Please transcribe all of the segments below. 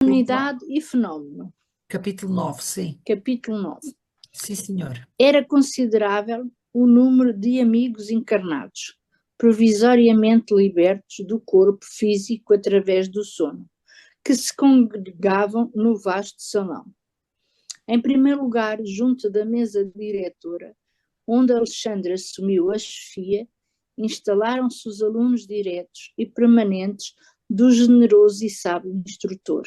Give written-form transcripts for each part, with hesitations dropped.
Unidade e fenómeno. Capítulo 9, sim. Capítulo 9. Sim, senhor. Era considerável o número de amigos encarnados, provisoriamente libertos do corpo físico através do sono, que se congregavam no vasto salão. Em primeiro lugar, junto da mesa diretora, onde Alexandre assumiu a chefia, instalaram-se os alunos diretos e permanentes do generoso e sábio instrutor.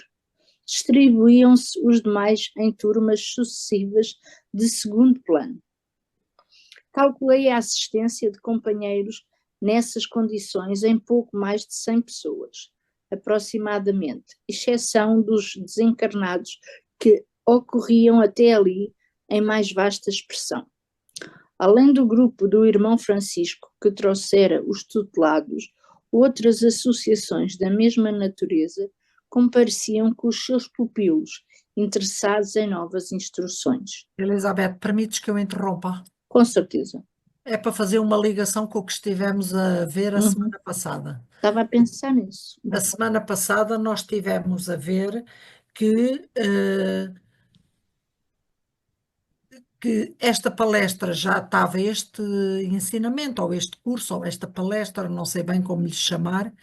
Distribuíam-se os demais em turmas sucessivas de segundo plano. Calculei a assistência de companheiros nessas condições em pouco mais de 100 pessoas, aproximadamente, exceção dos desencarnados que ocorriam até ali em mais vasta expressão. Além do grupo do irmão Francisco, que trouxera os tutelados, outras associações da mesma natureza compareciam com os seus pupilos, interessados em novas instruções. Elizabeth, permites que eu interrompa? Com certeza. É para fazer uma ligação com o que estivemos a ver a Uhum. semana passada. Estava a pensar nisso. A semana passada nós estivemos a ver que esta palestra já estava, este ensinamento, ou este curso, ou esta palestra, não sei bem como lhe chamar,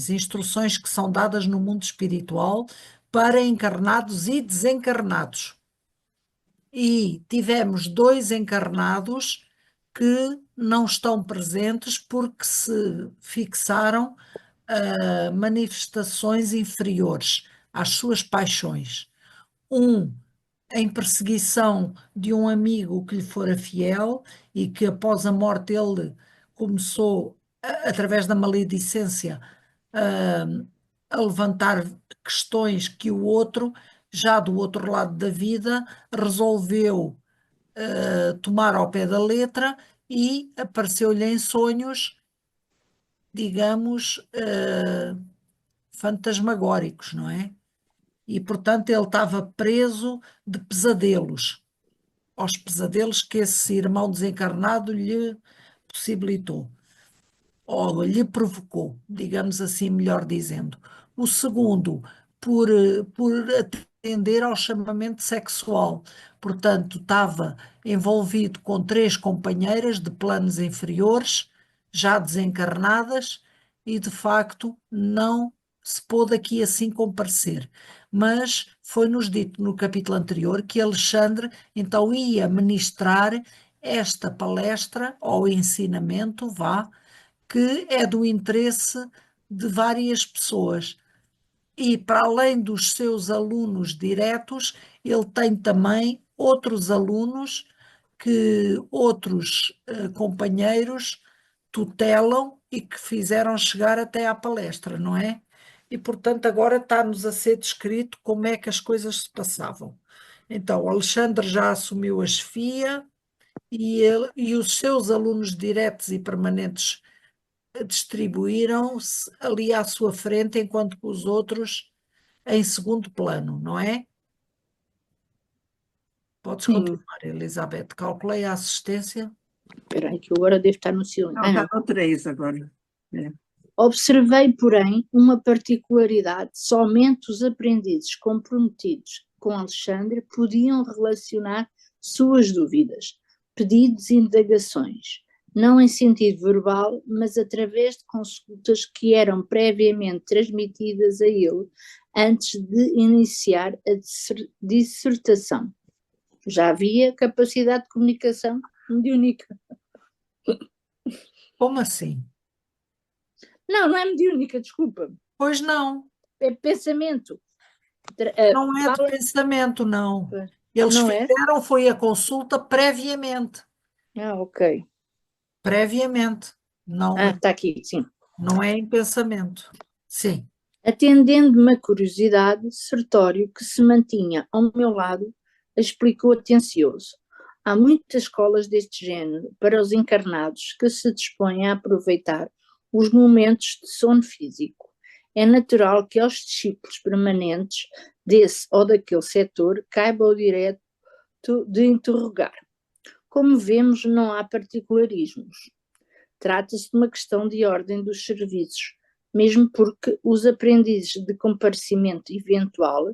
instruções que são dadas no mundo espiritual para encarnados e desencarnados. E tivemos dois encarnados que não estão presentes porque se fixaram a manifestações inferiores às suas paixões. Um em perseguição de um amigo que lhe fora fiel e que após a morte ele começou, através da maledicência, a, a levantar questões que o outro, já do outro lado da vida, resolveu tomar ao pé da letra e apareceu-lhe em sonhos, digamos, fantasmagóricos, não é? E, portanto, ele estava preso de pesadelos, aos pesadelos que esse irmão desencarnado lhe possibilitou, ou lhe provocou, digamos assim, melhor dizendo. O segundo, por atender ao chamamento sexual. Portanto, estava envolvido com três companheiras de planos inferiores, já desencarnadas, e de facto não se pôde aqui assim comparecer. Mas foi-nos dito no capítulo anterior que Alexandre então ia ministrar esta palestra ou ensinamento, vá, que é do interesse de várias pessoas. E para além dos seus alunos diretos, ele tem também outros alunos que outros companheiros tutelam e que fizeram chegar até à palestra, não é? E portanto agora está-nos a ser descrito como é que as coisas se passavam. Então, Alexandre já assumiu a chefia e os seus alunos diretos e permanentes distribuíram-se ali à sua frente, enquanto que os outros em segundo plano, não é? Podes Sim, continuar, Elizabeth. Calculei a assistência. espera aí que eu agora devo estar no silêncio. Não, está no 3 agora. É. Observei, porém, uma particularidade: somente os aprendizes comprometidos com Alexandre podiam relacionar suas dúvidas, pedidos e indagações, não em sentido verbal, mas através de consultas que eram previamente transmitidas a ele antes de iniciar a dissertação. Já havia capacidade de comunicação mediúnica. Como assim? Não, não é mediúnica, desculpa. Pois não, É pensamento. não é de pensamento, não. Eles Não é? fizeram foi a consulta previamente. Ah, ok. Previamente. Não, Ah, está aqui, sim. não é em pensamento. Sim. Atendendo-me a curiosidade, Sertório, que se mantinha ao meu lado, explicou atencioso. Há muitas escolas deste género para os encarnados que se dispõem a aproveitar os momentos de sono físico. É natural que aos discípulos permanentes desse ou daquele setor caiba o direito de interrogar. Como vemos, não há particularismos. Trata-se de uma questão de ordem dos serviços, mesmo porque os aprendizes de comparecimento eventual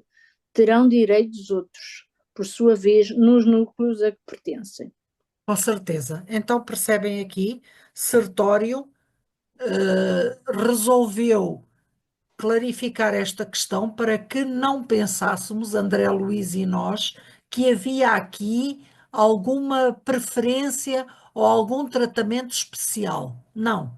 terão direitos outros, por sua vez, nos núcleos a que pertencem. Com certeza. Então percebem aqui, Sertório resolveu clarificar esta questão para que não pensássemos, André Luiz e nós, que havia aqui alguma preferência ou algum tratamento especial. Não.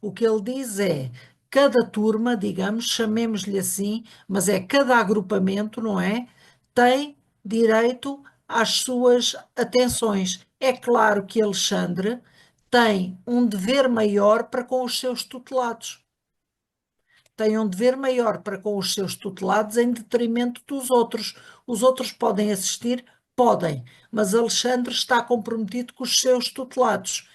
O que ele diz é cada turma, digamos, chamemos-lhe assim, mas é cada agrupamento, não é? Tem direito às suas atenções. É claro que Alexandre tem um dever maior para com os seus tutelados. Tem um dever maior para com os seus tutelados em detrimento dos outros. Os outros podem assistir? Podem, mas Alexandre está comprometido com os seus tutelados.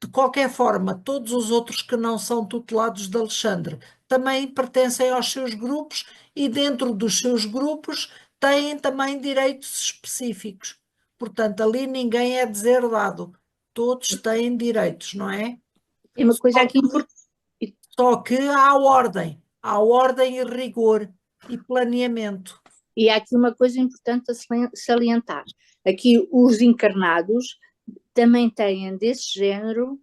De qualquer forma, todos os outros que não são tutelados de Alexandre também pertencem aos seus grupos e dentro dos seus grupos têm também direitos específicos. Portanto, ali ninguém é deserdado. Todos têm direitos, não é? Tem uma coisa Só aqui importante. Só que há ordem e rigor e planeamento. E há aqui uma coisa importante a salientar. Aqui os encarnados também têm desse género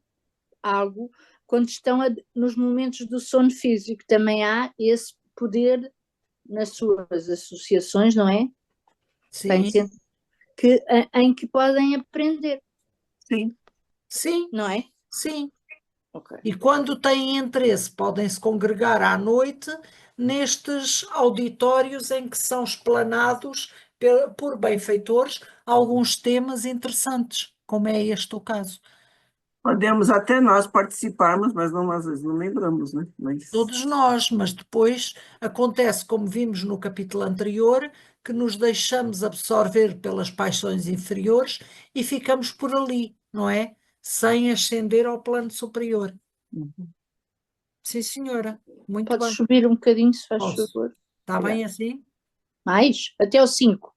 algo quando estão nos momentos do sono físico. Também há esse poder nas suas associações, não é? Sim, Em que podem aprender, Sim. sim, não é? sim. Ok. E quando têm interesse, podem se congregar à noite nestes auditórios em que são explanados por benfeitores alguns temas interessantes, como é este o caso. Podemos até nós participarmos, mas não, às vezes não lembramos, né? Mas Todos nós, mas depois acontece, como vimos no capítulo anterior, que nos deixamos absorver pelas paixões inferiores e ficamos por ali, não é? Sem ascender ao plano superior. uhum. Sim, senhora. Muito Podes bem. subir um bocadinho, se faz Posso. favor. Está bem Obrigada. assim? Mais? Até o 5.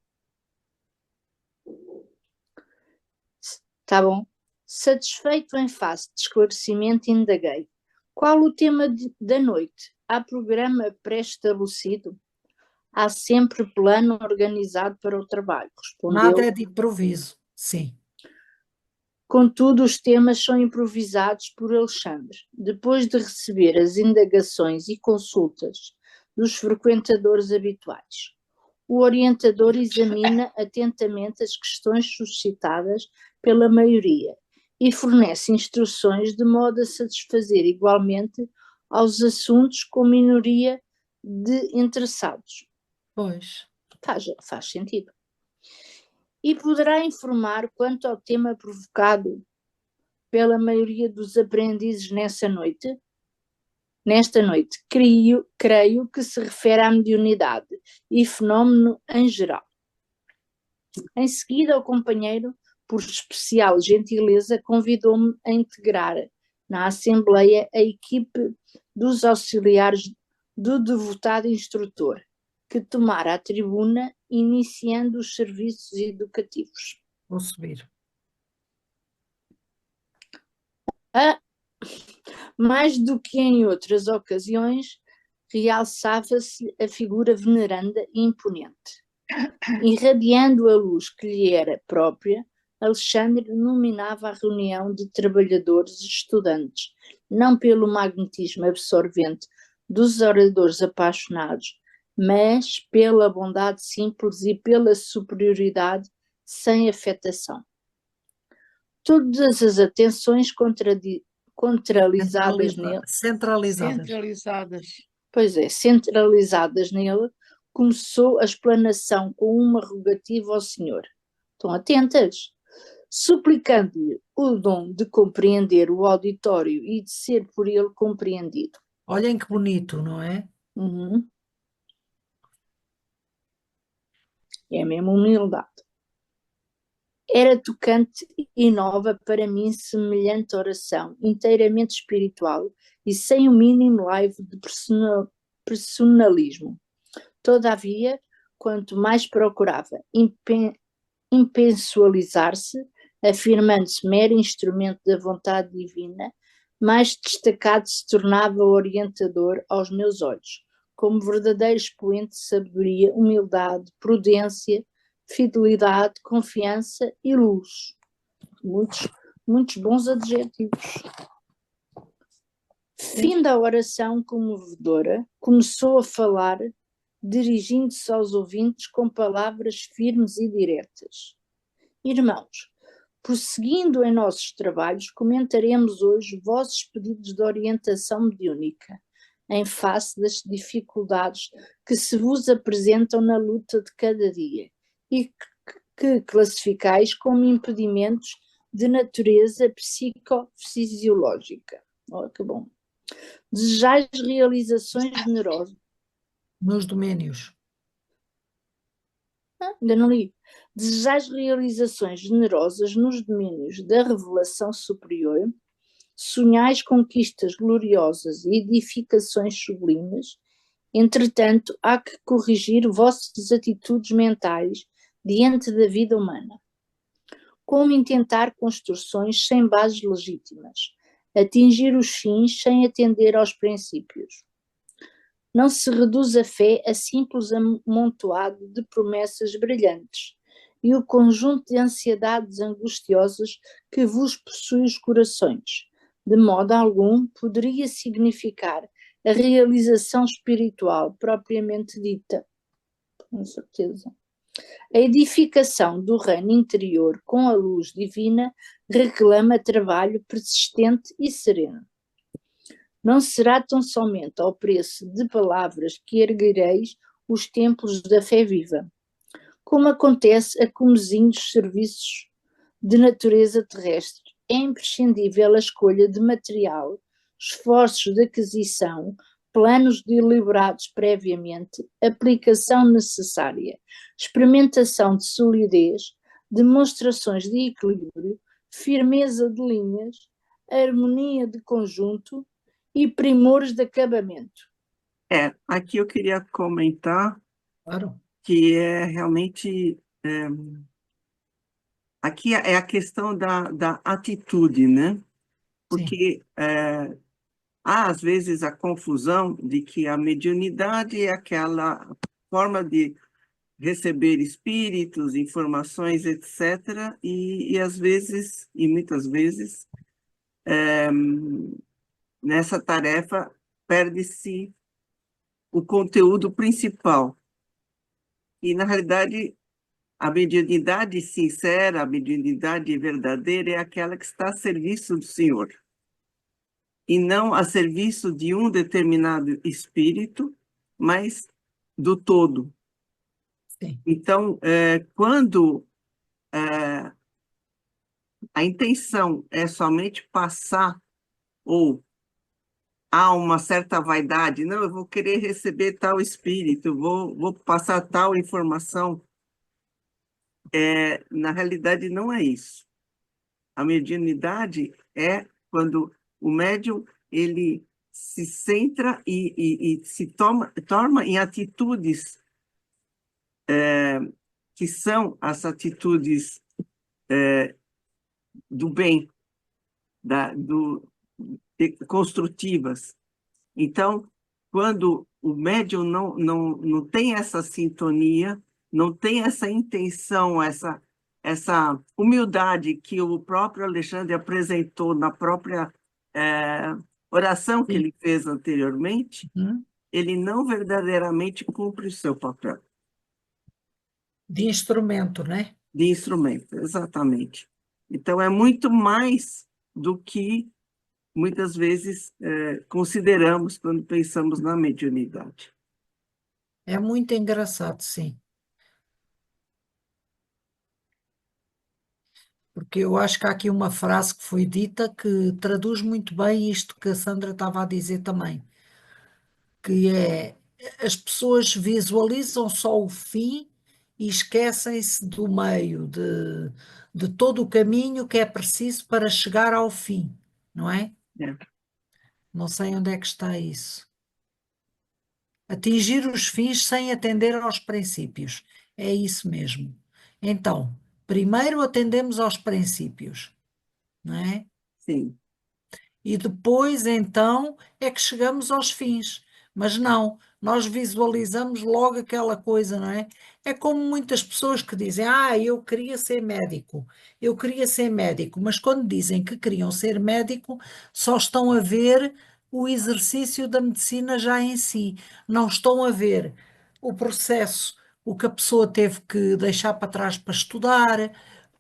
Está bom? Satisfeito em face de esclarecimento, indaguei. Qual o tema da noite? Há programa pré-estabelecido? Há sempre plano organizado para o trabalho, Nada respondeu. é de improviso. Sim. Contudo, os temas são improvisados por Alexandre. Depois de receber as indagações e consultas dos frequentadores habituais, o orientador examina atentamente as questões suscitadas pela maioria e fornece instruções de modo a satisfazer igualmente aos assuntos com minoria de interessados. Pois. Faz sentido. E poderá informar quanto ao tema provocado pela maioria dos aprendizes nesta noite, creio que se refere à mediunidade e fenómeno em geral. Em seguida, o companheiro, por especial gentileza, convidou-me a integrar na Assembleia a equipe dos auxiliares do devotado instrutor, que tomara a tribuna, iniciando os serviços educativos. Vou subir. Mais do que em outras ocasiões, realçava-se a figura veneranda e imponente. Irradiando a luz que lhe era própria, Alexandre nominava a reunião de trabalhadores e estudantes, não pelo magnetismo absorvente dos oradores apaixonados, mas pela bondade simples e pela superioridade sem afetação. Todas as atenções centralizadas nele, começou a explanação com uma rogativa ao Senhor. Estão atentas? Suplicando-lhe o dom de compreender o auditório e de ser por ele compreendido. Olhem que bonito, não é? Uhum. É mesmo humildade. Era tocante e nova para mim semelhante oração, inteiramente espiritual e sem o mínimo laivo de personalismo. Todavia, quanto mais procurava impessoalizar-se, afirmando-se mero instrumento da vontade divina, mais destacado se tornava o orientador aos meus olhos, como verdadeiro expoente de sabedoria, humildade, prudência, fidelidade, confiança e luz. Muitos, muitos bons adjetivos. Fim da oração comovedora, começou a falar, dirigindo-se aos ouvintes com palavras firmes e diretas. Irmãos, prosseguindo em nossos trabalhos, comentaremos hoje vossos pedidos de orientação mediúnica, em face das dificuldades que se vos apresentam na luta de cada dia e que classificais como impedimentos de natureza psicofisiológica. Oh, que bom. Desejais realizações generosas. Nos domínios. Ainda não li. Desejais realizações generosas nos domínios da revelação superior, sonhais conquistas gloriosas e edificações sublimes, entretanto, há que corrigir vossas atitudes mentais diante da vida humana. Como intentar construções sem bases legítimas, atingir os fins sem atender aos princípios. Não se reduz a fé a simples amontoado de promessas brilhantes e o conjunto de ansiedades angustiosas que vos possui os corações. De modo algum, poderia significar a realização espiritual propriamente dita. Com certeza. A edificação do reino interior com a luz divina reclama trabalho persistente e sereno. Não será tão somente ao preço de palavras que erguereis os templos da fé viva, como acontece a comezinhos serviços de natureza terrestre. É imprescindível a escolha de material, esforços de aquisição, planos deliberados previamente, aplicação necessária, experimentação de solidez, demonstrações de equilíbrio, firmeza de linhas, harmonia de conjunto e primores de acabamento. Aqui eu queria comentar Claro. que é realmente... aqui é a questão da atitude, né? Sim. Porque há, às vezes, a confusão de que a mediunidade é aquela forma de receber espíritos, informações, etc. E às vezes, e muitas vezes, nessa tarefa perde-se o conteúdo principal. E, na realidade, a mediunidade sincera, a mediunidade verdadeira é aquela que está a serviço do Senhor, e não a serviço de um determinado espírito, mas do todo. Sim. Então, quando a intenção é somente passar, ou há uma certa vaidade, não, eu vou querer receber tal espírito, vou passar tal informação, na realidade não é isso. A mediunidade é quando o médium ele se centra e se torna em atitudes que são as atitudes do bem, construtivas. Então, quando o médium não tem essa sintonia, não tem essa intenção, essa humildade que o próprio Alexandre apresentou na própria oração que Sim. ele fez anteriormente, ele não verdadeiramente cumpre o seu papel De instrumento, né? de instrumento, exatamente. Então, é muito mais do que muitas vezes consideramos quando pensamos na mediunidade. É muito engraçado, sim. Porque eu acho que há aqui uma frase que foi dita que traduz muito bem isto que a Sandra estava a dizer também, que é as pessoas visualizam só o fim e esquecem-se do meio, de todo o caminho que é preciso para chegar ao fim, não é? É. Não sei onde é que está isso. Atingir os fins sem atender aos princípios. É isso mesmo. Então, primeiro atendemos aos princípios, não é? Sim. e depois então é que chegamos aos fins. Mas não, nós visualizamos logo aquela coisa, não é? É como muitas pessoas que dizem: Ah, eu queria ser médico, eu queria ser médico, mas quando dizem que queriam ser médico, só estão a ver o exercício da medicina já em si, não estão a ver o processo, o que a pessoa teve que deixar para trás para estudar,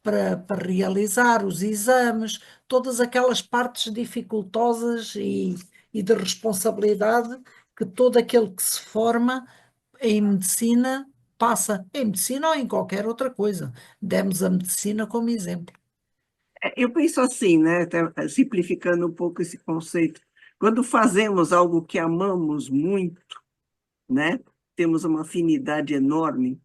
para realizar os exames, todas aquelas partes dificultosas e de responsabilidade que todo aquele que se forma em medicina passa, em medicina ou em qualquer outra coisa. Demos a medicina como exemplo. Eu penso assim, né, até simplificando um pouco esse conceito. Quando fazemos algo que amamos muito, né, temos uma afinidade enorme,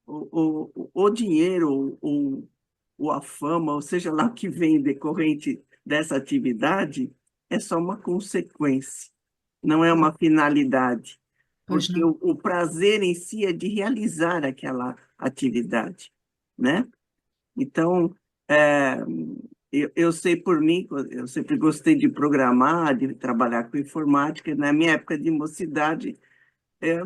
o dinheiro, ou a fama, ou seja lá o que vem decorrente dessa atividade, é só uma consequência, não é uma finalidade, Pois porque não. o prazer em si é de realizar aquela atividade, né? Então, eu sei por mim, eu sempre gostei de programar, de trabalhar com informática. Na minha época de mocidade, é,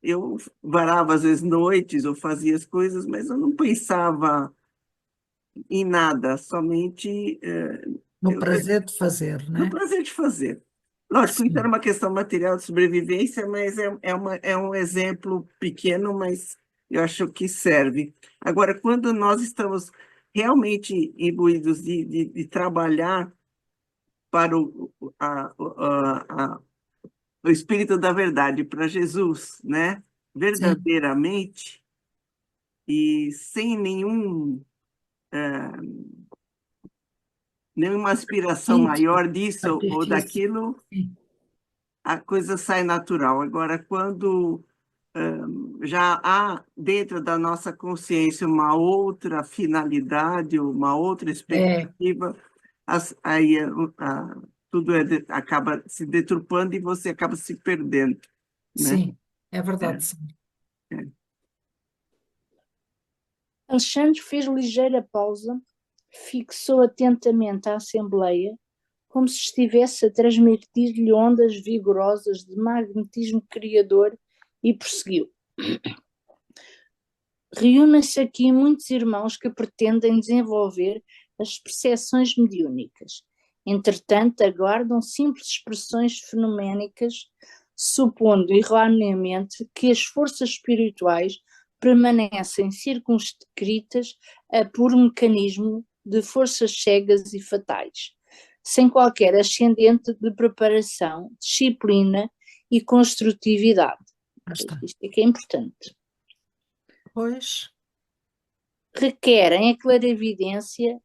eu varava às vezes noites, eu fazia as coisas, mas eu não pensava em nada, somente No prazer de fazer, no né? prazer de fazer. Lógico, isso era Sim. uma questão material de sobrevivência, mas é um exemplo pequeno, mas eu acho que serve. Agora, quando nós estamos realmente imbuídos de trabalhar para o Espírito da Verdade, para Jesus, né? Sim. Verdadeiramente, e sem nenhuma aspiração Íntimo, maior disso ou artifício. daquilo, Sim. a coisa sai natural. Agora, quando já há dentro da nossa consciência uma outra finalidade, uma outra É, expectativa, aí tudo acaba se deturpando e você acaba se perdendo, né? sim, é verdade, É, sim. é. Alexandre fez ligeira pausa, fixou atentamente a Assembleia, como se estivesse a transmitir-lhe ondas vigorosas de magnetismo criador, e prosseguiu. Reúnem-se aqui muitos irmãos que pretendem desenvolver as percepções mediúnicas. Entretanto, aguardam simples expressões fenoménicas, supondo erroneamente que as forças espirituais permanecem circunscritas a puro mecanismo de forças cegas e fatais, sem qualquer ascendente de preparação, disciplina e construtividade. Lá está. Isto é que é importante. Pois, Requerem a clarividência,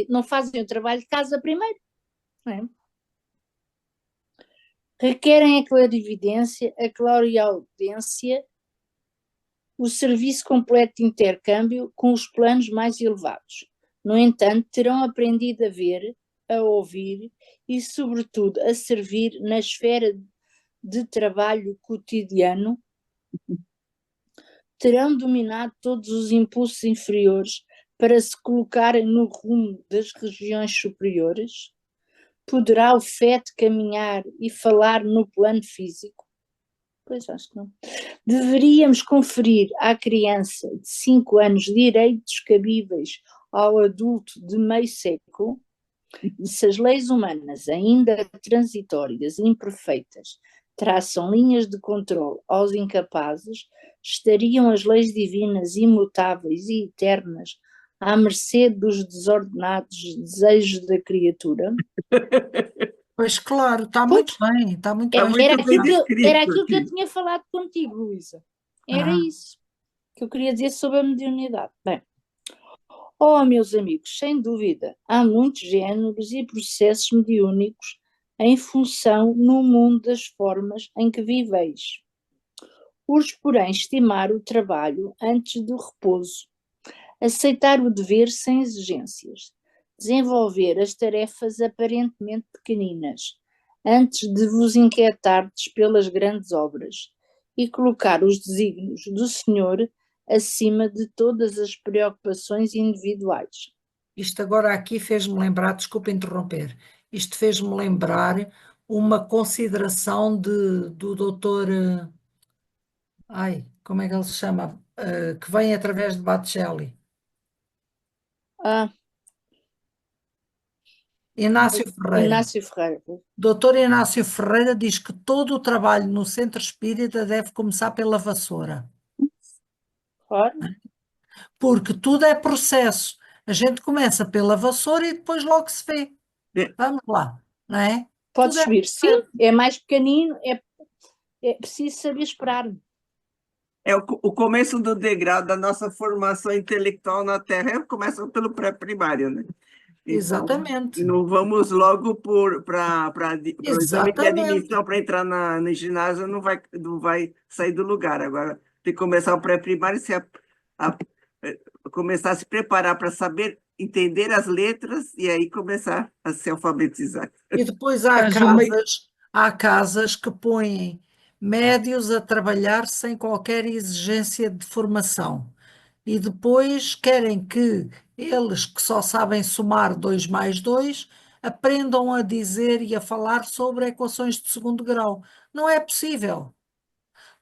não fazem o trabalho de casa primeiro, não é? Requerem a clarividência, a clareaudiência, o serviço completo de intercâmbio com os planos mais elevados. No entanto, terão aprendido a ver, a ouvir e, sobretudo, a servir na esfera de trabalho cotidiano, terão dominado todos os impulsos inferiores para se colocarem no rumo das regiões superiores. Poderá o feto caminhar e falar no plano físico? Pois acho que não. Deveríamos conferir à criança de 5 anos direitos cabíveis ao adulto de meio século? Se as leis humanas, ainda transitórias e imperfeitas, traçam linhas de controle aos incapazes, estariam as leis divinas imutáveis e eternas à mercê dos desordenados desejos da criatura? pois claro, está Pois, muito bem, está muito Está bem era muito bem aquilo explicado. descrito que eu aqui. tinha falado contigo, Luísa. Era Ah, isso que eu queria dizer sobre a mediunidade. Bem, oh, meus amigos, sem dúvida, há muitos géneros e processos mediúnicos em função no mundo das formas em que viveis. Urge, porém, estimar o trabalho antes do repouso, aceitar o dever sem exigências, desenvolver as tarefas aparentemente pequeninas, antes de vos inquietardes pelas grandes obras, e colocar os desígnios do Senhor acima de todas as preocupações individuais. Isto agora aqui fez-me lembrar, desculpa interromper, isto fez-me lembrar uma consideração do doutor, como é que ele se chama? Que vem através de Botticelli. Ah, Inácio Ferreira. Inácio Ferreira. Doutor Inácio Ferreira diz que todo o trabalho no centro espírita deve começar pela vassoura, Claro, porque tudo é processo. A gente começa pela vassoura e depois logo se vê. É, Vamos lá, não é? pode Tudo é subir. Sim, processo. é mais pequenino, é preciso saber esperar. é o começo do degrau da nossa formação intelectual na Terra, começa pelo pré-primário, né? Então, Exatamente, não vamos logo para o exame de exatamente. admissão para entrar no ginásio, não vai sair do lugar. Agora, tem que começar o pré-primário, a- começar a se preparar para saber entender as letras e aí começar a se alfabetizar. E depois Faz uma. há casas que põem médios a trabalhar sem qualquer exigência de formação. E depois querem que eles que só sabem somar 2 mais 2 aprendam a dizer e a falar sobre equações de segundo grau. Não é possível.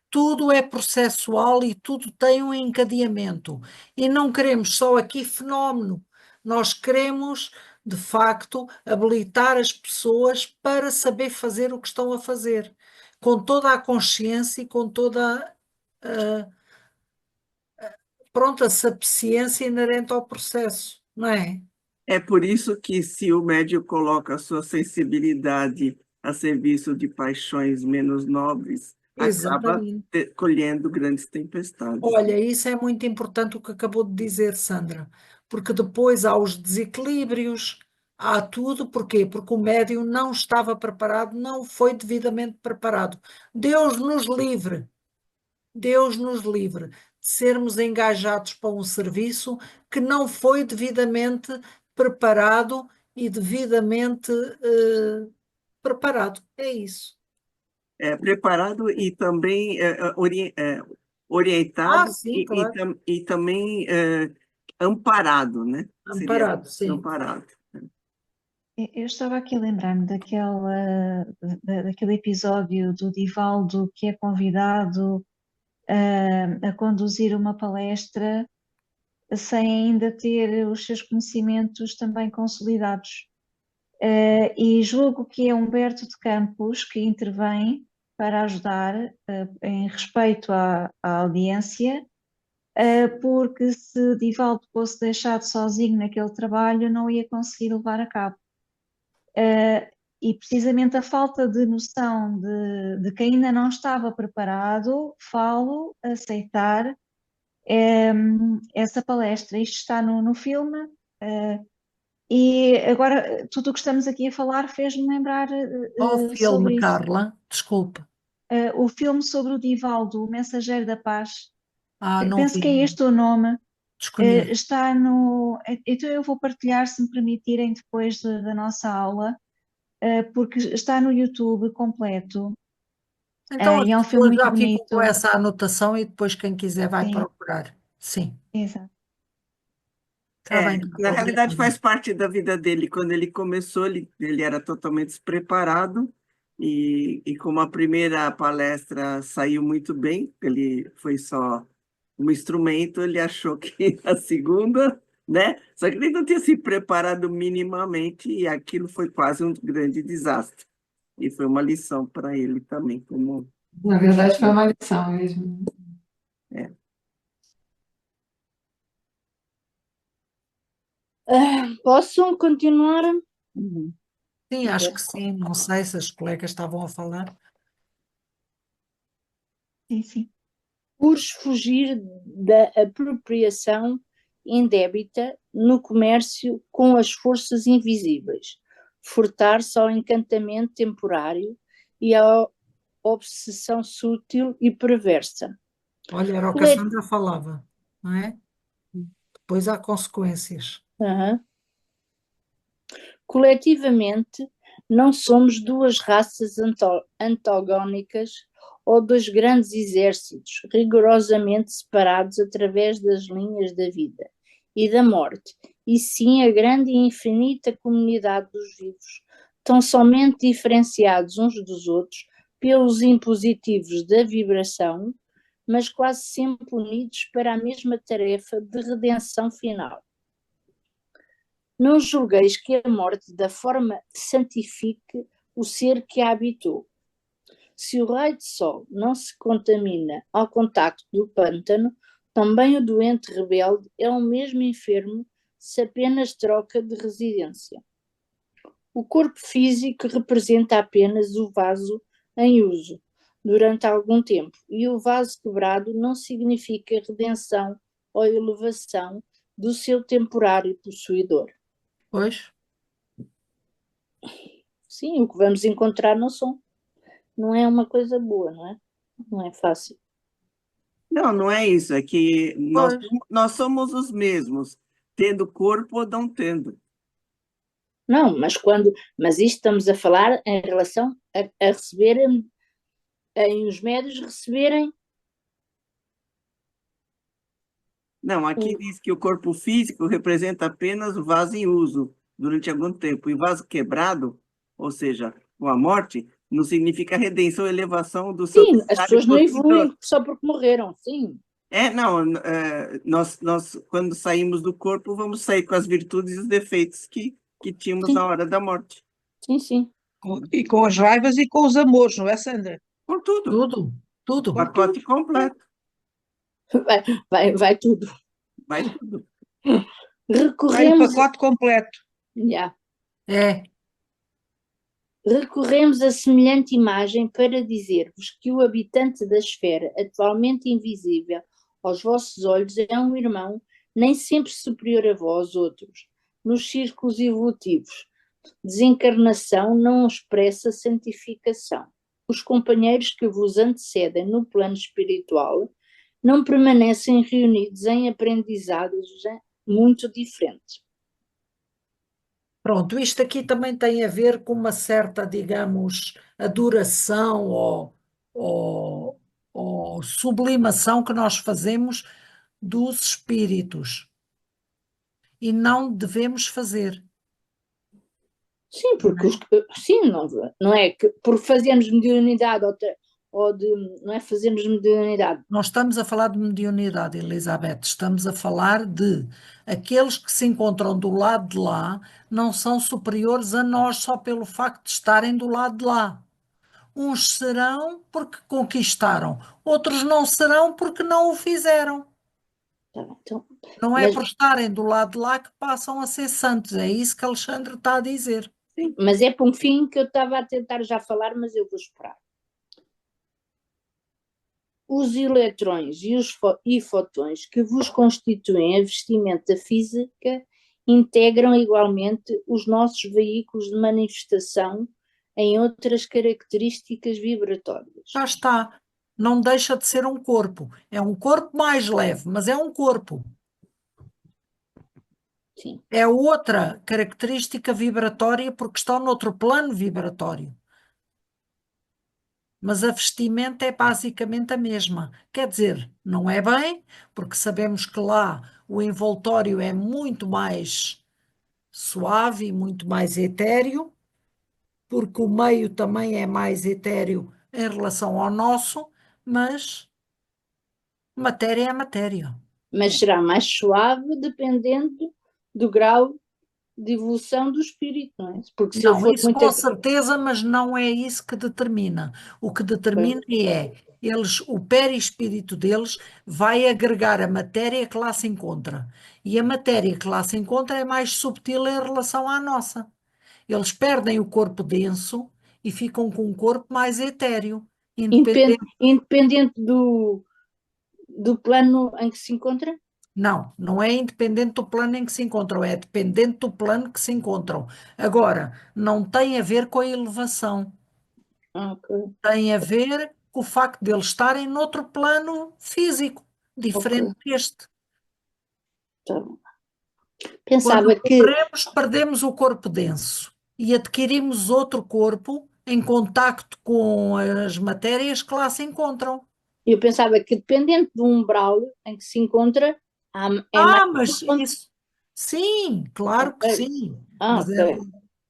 Tudo é processual e tudo tem um encadeamento. E não queremos só aqui fenómeno. Nós queremos, de facto, habilitar as pessoas para saber fazer o que estão a fazer, com toda a consciência e com toda pronto, a sapiência inerente ao processo, não é? É por isso que, se o médium coloca a sua sensibilidade a serviço de paixões menos nobres, acaba Exatamente. colhendo grandes tempestades. Olha, isso é muito importante o que acabou de dizer, Sandra, porque depois há os desequilíbrios, há tudo, porquê? Porque o médium não estava preparado, não foi devidamente preparado. Deus nos livre, Deus nos livre de sermos engajados para um serviço que não foi devidamente preparado e devidamente preparado. É isso. Preparado e também orientado Sim, claro. e também amparado, né? Seria Amparado, sim. amparado. Eu estava aqui a lembrar-me daquele episódio do Divaldo que é convidado a conduzir uma palestra sem ainda ter os seus conhecimentos também consolidados. E julgo que é Humberto de Campos que intervém para ajudar em respeito à audiência, porque se Divaldo fosse deixado sozinho naquele trabalho, não ia conseguir levar a cabo. E precisamente a falta de noção de que ainda não estava preparado, falo aceitar essa palestra. Isto está no filme, e agora tudo o que estamos aqui a falar fez-me lembrar Qual filme, sobre isso. Carla? Desculpe. O filme sobre o Divaldo, o Mensageiro da Paz, Não penso que é vi. este o nome. Desconheço. Está no. Então eu vou partilhar, se me permitirem, depois da nossa aula, porque está no YouTube completo, Então as e é um filme pessoas muito já ficam com bonito. essa anotação e depois quem quiser vai Sim, procurar. Sim, exato. está bem, Carla, Na realidade, obrigada. faz parte da vida dele. Quando ele começou, ele era totalmente despreparado, e como a primeira palestra saiu muito bem, ele foi só um instrumento, ele achou que a segunda, né? Só que ele não tinha se preparado minimamente, e aquilo foi quase um grande desastre. E foi uma lição para ele também, como. Na verdade, foi uma lição mesmo. É. Posso continuar? Uhum. Sim, acho que sim. Não sei se as colegas estavam a falar. Sim, sim. Urge fugir da apropriação indébita no comércio com as forças invisíveis, furtar-se ao encantamento temporário e à obsessão sútil e perversa. Olha, era o que a Colet- Sandra falava, não é? Depois há consequências. Aham. Coletivamente, não somos duas raças antagónicas ou dois grandes exércitos rigorosamente separados através das linhas da vida e da morte, e sim a grande e infinita comunidade dos vivos, tão somente diferenciados uns dos outros pelos impositivos da vibração, mas quase sempre unidos para a mesma tarefa de redenção final. Não julgueis que a morte da forma santifique o ser que a habitou. Se o raio de sol não se contamina ao contacto do pântano, também o doente rebelde é o mesmo enfermo se apenas troca de residência. O corpo físico representa apenas o vaso em uso durante algum tempo, e o vaso quebrado não significa redenção ou elevação do seu temporário possuidor. Pois, Sim, o que vamos encontrar não é uma coisa boa, não é? Não é fácil. Não, não é isso, é que pois. nós somos os mesmos, tendo corpo ou não tendo. Não, mas isto estamos a falar em relação a receberem, em os médios receberem Não, aqui diz que o corpo físico representa apenas o vaso em uso durante algum tempo. E o vaso quebrado, ou seja, com a morte, não significa redenção ou elevação do seu sim, as temporário pessoas não possuidor. evoluem só porque morreram, sim. Nós, quando saímos do corpo, vamos sair com as virtudes e os defeitos que tínhamos Sim. na hora da morte. Sim. E com as raivas e com os amores, não é, Sandra? Com tudo, Tudo. pacote completo, Vai tudo. vai tudo. Vai o Recorremos, pacote completo. yeah, É, recorremos a semelhante imagem para dizer-vos que o habitante da esfera, atualmente invisível aos vossos olhos, é um irmão nem sempre superior a vós outros, nos círculos evolutivos. Desencarnação não expressa santificação. Os companheiros que vos antecedem no plano espiritual não permanecem reunidos em aprendizados muito diferentes. pronto, isto aqui também tem a ver com uma certa, digamos, adoração ou sublimação que nós fazemos dos espíritos e não devemos fazer. Sim, porque sim, não é que por fazermos mediunidade não é fazermos mediunidade. Não estamos a falar de mediunidade, Elizabeth, estamos a falar de aqueles que se encontram do lado de lá não são superiores a nós só pelo facto de estarem do lado de lá. Uns serão porque conquistaram, outros não serão porque não o fizeram. Tá bem, então, Não é mas, por estarem do lado de lá que passam a ser santos, é isso que Alexandre está a dizer. mas é por um fim que eu estava a tentar já falar, mas eu vou esperar. Os eletrões e fotões que vos constituem a vestimenta física integram igualmente os nossos veículos de manifestação em outras características vibratórias. Já está. Não deixa de ser um corpo. É um corpo mais leve, mas é um corpo. Sim. É outra característica vibratória porque estão noutro plano vibratório. Mas a vestimenta é basicamente a mesma. Quer dizer, não é bem, porque sabemos que lá o envoltório é muito mais suave e muito mais etéreo, porque o meio também é mais etéreo em relação ao nosso, mas matéria é matéria. Mas será mais suave dependendo do grau de evolução do espírito, não é? Porque se ele Não, for isso muito. com certeza, mas não é isso que determina. O que determina é o perispírito deles vai agregar a matéria que lá se encontra. E a matéria que lá se encontra é mais subtil em relação à nossa. Eles perdem o corpo denso e ficam com um corpo mais etéreo, independente. Independente do plano em que se encontra? Não, não é independente do plano em que se encontram, é dependente do plano que se encontram. Agora, não tem a ver com a elevação. Ok. Tem a ver com o facto de eles estarem noutro plano físico, diferente deste. Tá bom. Quando Pensava que morremos, perdemos o corpo denso e adquirimos outro corpo em contacto com as matérias que lá se encontram. eu pensava que dependente do umbral em que se encontra, é mais Mas Sim, claro que Ok. sim. Ah, Mas ok.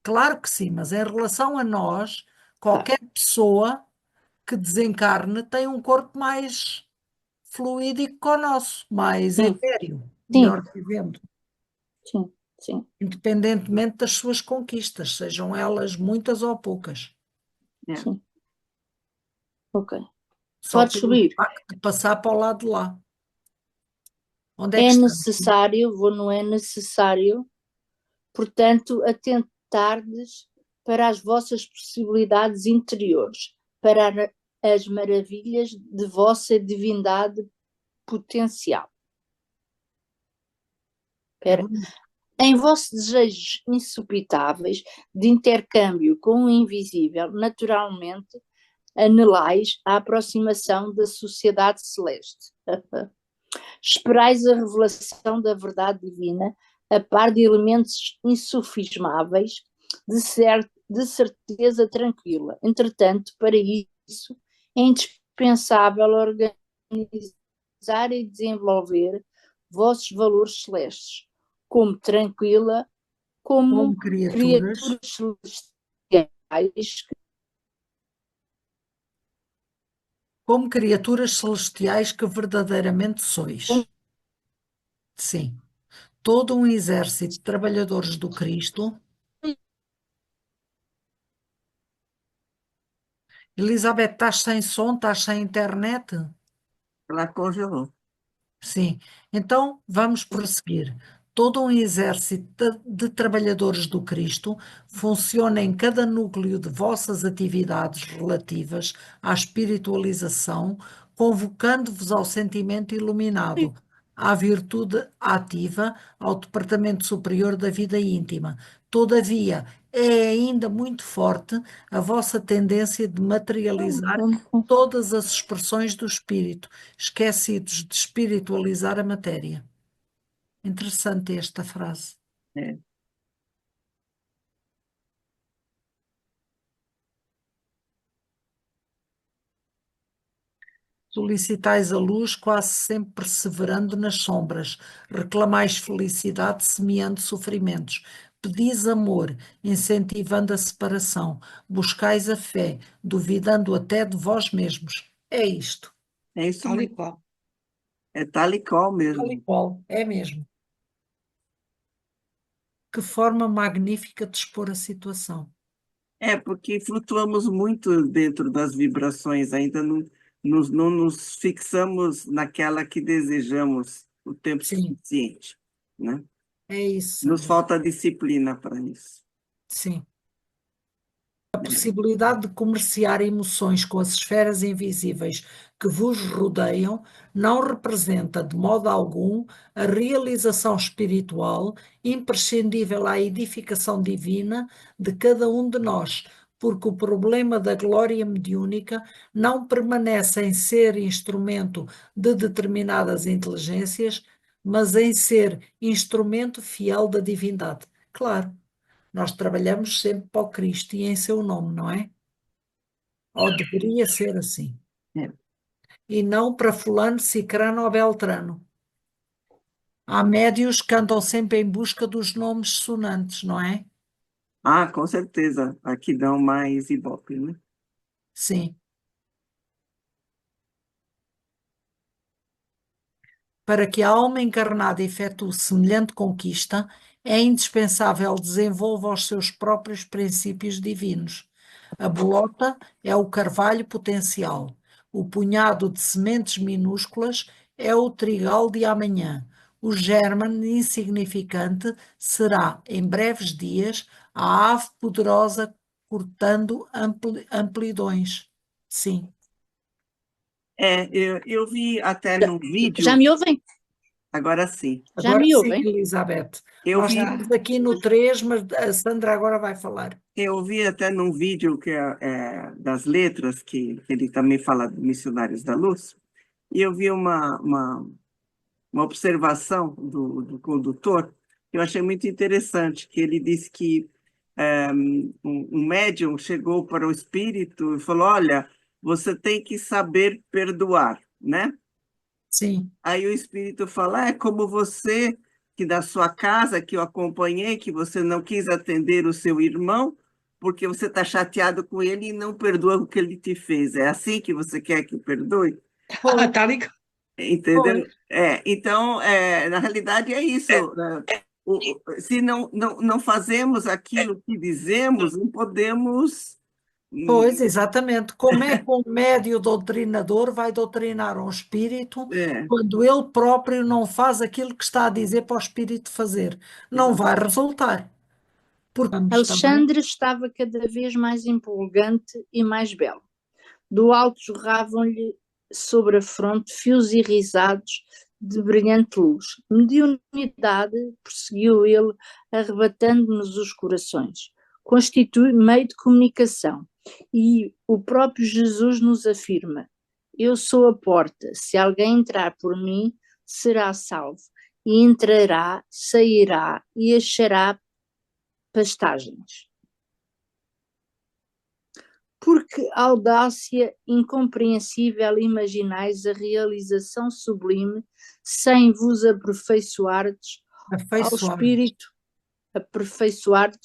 claro que sim, mas em relação a nós, Tá. qualquer pessoa que desencarne tem um corpo mais fluídico que o nosso, mais Sim, etéreo, sim, melhor vivendo, sim, sim, independentemente das suas conquistas, sejam elas muitas ou poucas, É. sim. Ok. só Pode pelo subir. facto de passar para o lado de lá. Onde é que É estamos? necessário, não é necessário, portanto, atentardes para as vossas possibilidades interiores, para as maravilhas de vossa divindade potencial. É Espera. bonito. Em vossos desejos insupitáveis de intercâmbio com o invisível, naturalmente anelais a aproximação da sociedade celeste. Esperais a revelação da verdade divina, a par de elementos insufismáveis, de certeza tranquila. Entretanto, para isso, é indispensável organizar e desenvolver vossos valores celestes, como tranquila, Como como criaturas, criaturas celestiais. como criaturas celestiais que verdadeiramente sois. Sim, todo um exército de trabalhadores do Cristo. Elizabeth, estás sem som, estás sem internet? Ela congelou. Sim, então vamos prosseguir. Todo um exército de trabalhadores do Cristo funciona em cada núcleo de vossas atividades relativas à espiritualização, convocando-vos ao sentimento iluminado, à virtude ativa, ao departamento superior da vida íntima. Todavia, é ainda muito forte a vossa tendência de materializar todas as expressões do espírito, esquecidos de espiritualizar a matéria. Interessante esta frase. É. Solicitais a luz, quase sempre perseverando nas sombras. Reclamais felicidade, semeando sofrimentos. Pedis amor, incentivando a separação. Buscais a fé, duvidando até de vós mesmos. É isto. É isso Tal e mesmo. qual. É tal e qual Tal e mesmo. qual, é mesmo. Que forma magnífica de expor a situação. É, porque flutuamos muito dentro das vibrações, ainda não nos fixamos naquela que desejamos o tempo Sim, suficiente, né? é isso, Nos Sandra. falta disciplina para isso. Sim. A possibilidade de comerciar emoções com as esferas invisíveis que vos rodeiam não representa de modo algum a realização espiritual imprescindível à edificação divina de cada um de nós, porque o problema da glória mediúnica não permanece em ser instrumento de determinadas inteligências, mas em ser instrumento fiel da divindade. Claro. Nós trabalhamos sempre para o Cristo e em seu nome, não é? Ou deveria ser assim. É. E não para fulano, cicrano ou beltrano. Há médios que andam sempre em busca dos nomes sonantes, não é? Ah, com certeza. Aqui dão mais ibope, né? Sim. Para que a alma encarnada efetue semelhante conquista, é indispensável desenvolva os seus próprios princípios divinos. A bolota é o carvalho potencial. O punhado de sementes minúsculas é o trigal de amanhã. O germen insignificante será, em breves dias, a ave poderosa cortando amplidões. Sim. É, eu vi até num Já vídeo, me ouvem? agora sim, Já Agora me sim, ouvem? Elizabeth. eu Nós vi, estamos aqui no 3, mas a Sandra agora vai falar. eu vi até num vídeo que das letras, que ele também fala de Missionários da Luz, e eu vi uma observação do condutor que eu achei muito interessante, que ele disse que um médium chegou para o espírito e falou, olha, você tem que saber perdoar, né? Sim, Aí o espírito fala, é como você que da sua casa, que eu acompanhei, que você não quis atender o seu irmão, porque você está chateado com ele e não perdoa o que ele te fez. É assim que você quer que eu perdoe? Foi, Tá ligado? Entendeu? foi. Então, na realidade é isso. Se não fazemos aquilo que dizemos, não podemos. Pois, exatamente. Como é que um médio doutrinador vai doutrinar um espírito É, quando ele próprio não faz aquilo que está a dizer para o espírito fazer? Não vai resultar. Porque vamos também. Alexandre estava cada vez mais empolgante e mais belo. Do alto jorravam-lhe sobre a fronte fios irisados de brilhante luz. Mediunidade, prosseguiu ele, arrebatando-nos os corações, constitui meio de comunicação. E o próprio Jesus nos afirma: eu sou a porta, se alguém entrar por mim, será salvo, e entrará, sairá e achará pastagens. Porque audácia incompreensível imaginais a realização sublime, sem vos aperfeiçoardes ao Afeiçoar. espírito,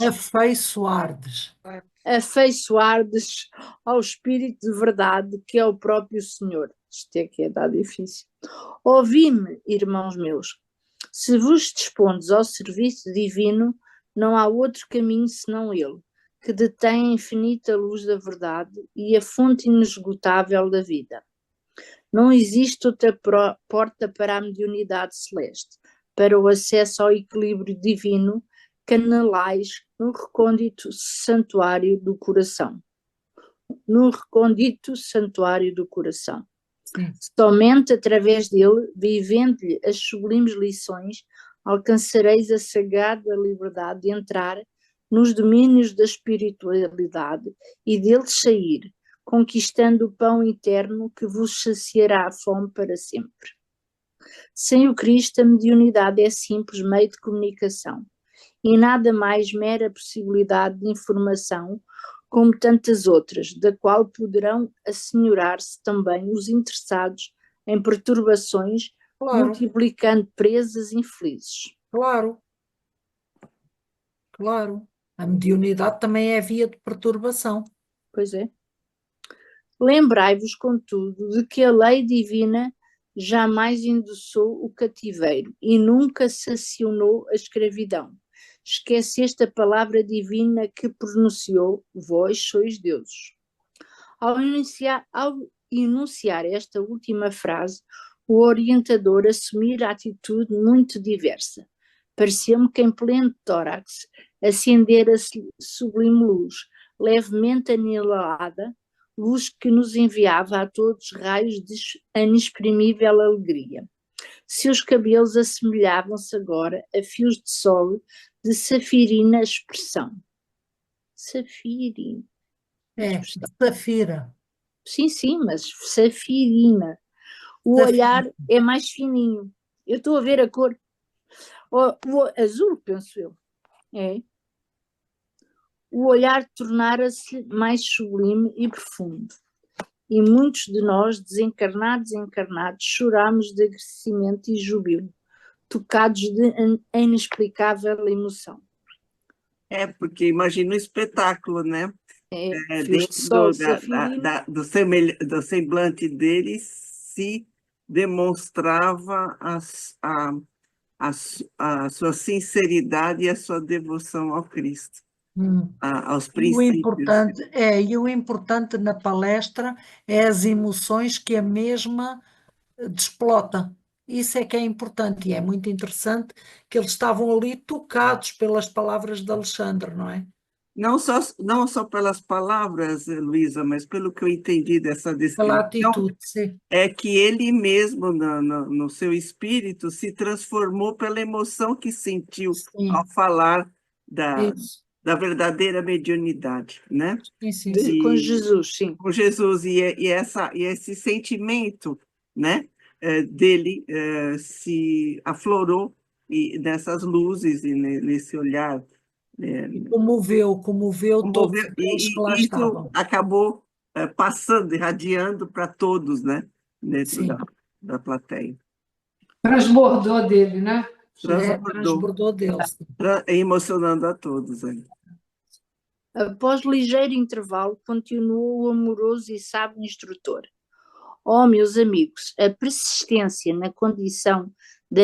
Afeiçoardes. afeiçoardes ao espírito de verdade, que é o próprio Senhor. Isto é que está difícil. Ouvi-me, irmãos meus, se vos dispondes ao serviço divino, não há outro caminho senão ele, que detém a infinita luz da verdade e a fonte inesgotável da vida. Não existe outra porta para a mediunidade celeste, para o acesso ao equilíbrio divino, canalais no recôndito santuário do coração. No recôndito santuário do coração. Sim. Somente através dele, vivendo-lhe as sublimes lições, alcançareis a sagrada liberdade de entrar nos domínios da espiritualidade e deles sair, conquistando o pão eterno que vos saciará a fome para sempre. Sem o Cristo, a mediunidade é simples meio de comunicação e nada mais mera possibilidade de informação, como tantas outras, da qual poderão assenhorar-se também os interessados em perturbações, Claro, multiplicando presas infelizes. claro, claro. A mediunidade também é via de perturbação. Pois é. Lembrai-vos, contudo, de que a lei divina jamais endossou o cativeiro e nunca sacionou a escravidão. Esqueceste a palavra divina que pronunciou: vós sois deuses. Ao enunciar esta última frase, o orientador assumira atitude muito diversa. Parecia-me que em pleno tórax acendera sublime luz, levemente anilada, luz que nos enviava a todos raios de inexprimível alegria. Seus cabelos assemelhavam-se agora a fios de sol de safirina expressão. Safirina. É, safira. Sim, mas safirina. O olhar é mais fininho. Eu estou a ver a cor. O azul, penso eu. É. O olhar tornara-se mais sublime e profundo. E muitos de nós, desencarnados e encarnados, chorámos de agradecimento e júbilo, tocados de inexplicável emoção. Porque imagina o espetáculo, né? Fios de sol, safirina. Do semblante dele se demonstrava a sua sinceridade e a sua devoção ao Cristo, aos E o princípios. importante na palestra é as emoções que a mesma desplota. Isso é que é importante e é muito interessante que eles estavam ali tocados pelas palavras de Alexandre, não é? Não só pelas palavras, Luísa, mas pelo que eu entendi dessa Pela descrição, atitude, sim. é que ele mesmo, no seu espírito, se transformou pela emoção que sentiu Sim, ao falar da isso. verdadeira mediunidade, né? Sim. Com Jesus, sim. Com Jesus, e esse sentimento, né, dele se aflorou nessas luzes e nesse olhar. Comoveu todos Comoveu, aqueles que lá e isso estavam. acabou passando, irradiando para todos, né, dentro Sim. da plateia. Transbordou dele, né? Transbordou, deles. emocionando a todos. Após ligeiro intervalo, continuou o amoroso e sábio instrutor. Oh, meus amigos, a persistência na condição da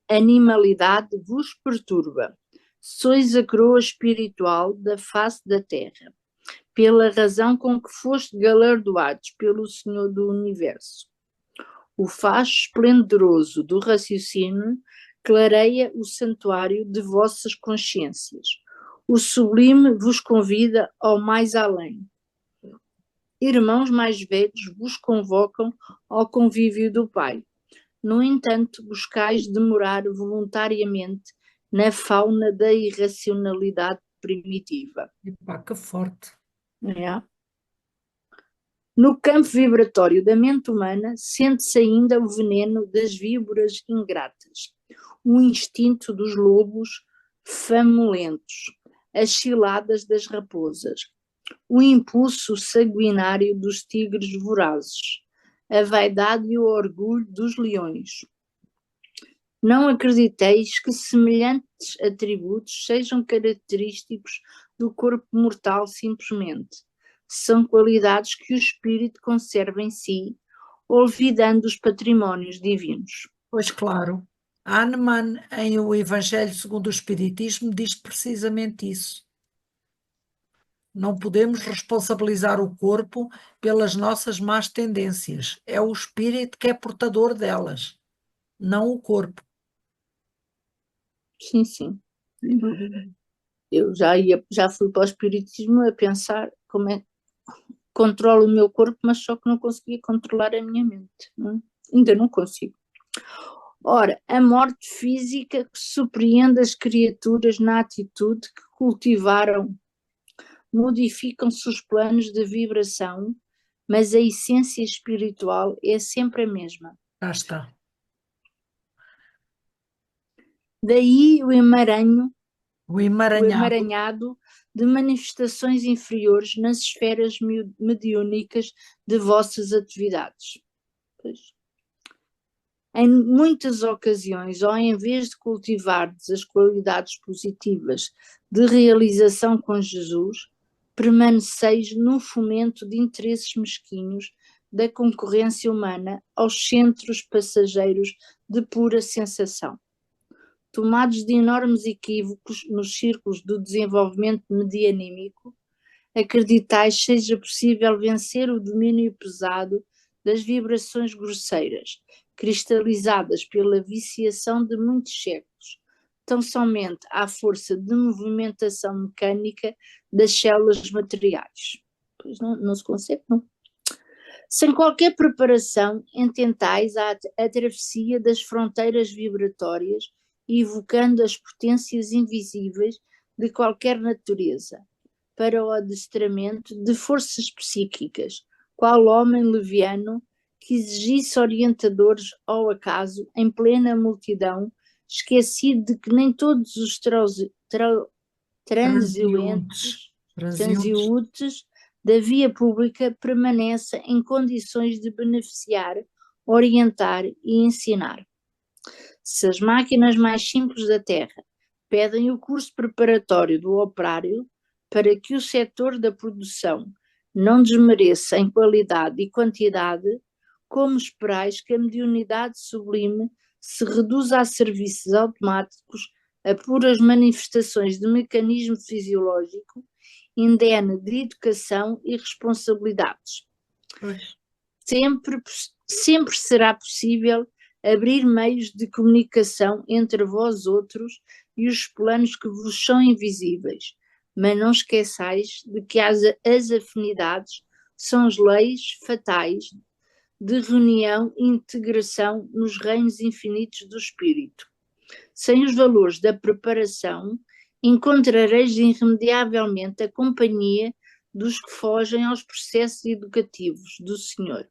animalidade vos perturba. Sois a coroa espiritual da face da terra, pela razão com que foste galardoados pelo Senhor do Universo. O facho esplendoroso do raciocínio clareia o santuário de vossas consciências. O sublime vos convida ao mais além. Irmãos mais velhos vos convocam ao convívio do Pai. No entanto, buscais demorar voluntariamente na fauna da irracionalidade primitiva. Epá, que forte. É. No campo vibratório da mente humana, sente-se ainda o veneno das víboras ingratas, o instinto dos lobos famulentos, as ciladas das raposas, o impulso sanguinário dos tigres vorazes, a vaidade e o orgulho dos leões. Não acrediteis que semelhantes atributos sejam característicos do corpo mortal simplesmente. São qualidades que o espírito conserva em si, olvidando os patrimónios divinos. Pois claro, Hahnemann, em O Evangelho segundo o Espiritismo, diz precisamente isso. Não podemos responsabilizar o corpo pelas nossas más tendências. É o espírito que é portador delas, não o corpo. Sim, sim. Eu já fui para o espiritismo a pensar como é que controlo o meu corpo, mas só que não conseguia controlar a minha mente. Não? Ainda não consigo. Ora, a morte física que surpreende as criaturas na atitude que cultivaram, modificam-se os planos de vibração, mas a essência espiritual é sempre a mesma. Cá está. Daí o O emaranhado. emaranhado de manifestações inferiores nas esferas mediúnicas de vossas atividades. Pois. Em muitas ocasiões, ou em vez de cultivardes as qualidades positivas de realização com Jesus, permaneceis no fomento de interesses mesquinhos da concorrência humana aos centros passageiros de pura sensação. Tomados de enormes equívocos nos círculos do desenvolvimento medianímico, acreditais seja possível vencer o domínio pesado das vibrações grosseiras, cristalizadas pela viciação de muitos séculos, tão somente à força de movimentação mecânica das células materiais. Pois não se consegue, não. Sem qualquer preparação, intentais a travessia das fronteiras vibratórias, evocando as potências invisíveis de qualquer natureza, para o adestramento de forças psíquicas, qual homem leviano que exigisse orientadores ao acaso em plena multidão, esquecido de que nem todos os transeuntes da via pública permanecem em condições de beneficiar, orientar e ensinar. Se as máquinas mais simples da Terra pedem o curso preparatório do operário para que o setor da produção não desmereça em qualidade e quantidade, como esperais que a mediunidade sublime se reduza a serviços automáticos, a puras manifestações de mecanismo fisiológico, indene de educação e responsabilidades. Sempre será possível abrir meios de comunicação entre vós outros e os planos que vos são invisíveis, mas não esqueçais de que as afinidades são as leis fatais de reunião e integração nos reinos infinitos do espírito. Sem os valores da preparação, encontrareis irremediavelmente a companhia dos que fogem aos processos educativos do Senhor.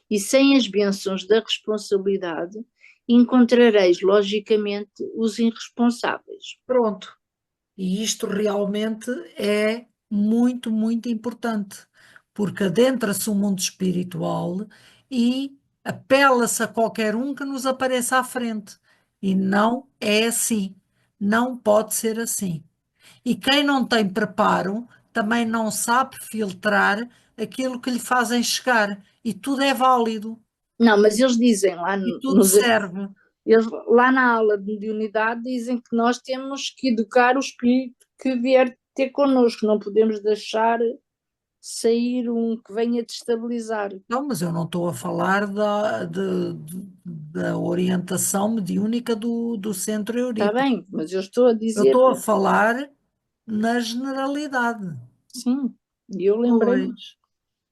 E sem as bênçãos da responsabilidade, encontrareis, logicamente, os irresponsáveis. Pronto. E isto realmente é muito, muito importante, porque adentra-se o mundo espiritual e apela-se a qualquer um que nos apareça à frente. E não é assim. Não pode ser assim. E quem não tem preparo também não sabe filtrar aquilo que lhe fazem chegar. E tudo é válido. Não, mas eles dizem lá E tudo serve. eles, lá na aula de mediunidade dizem que nós temos que educar o espírito que vier ter connosco, não podemos deixar sair um que venha destabilizar. Não, mas eu não estou a falar da orientação mediúnica do Centro Está Euripa. bem, mas eu estou a Eu dizer, estou a falar na generalidade. sim, e eu lembrei-me.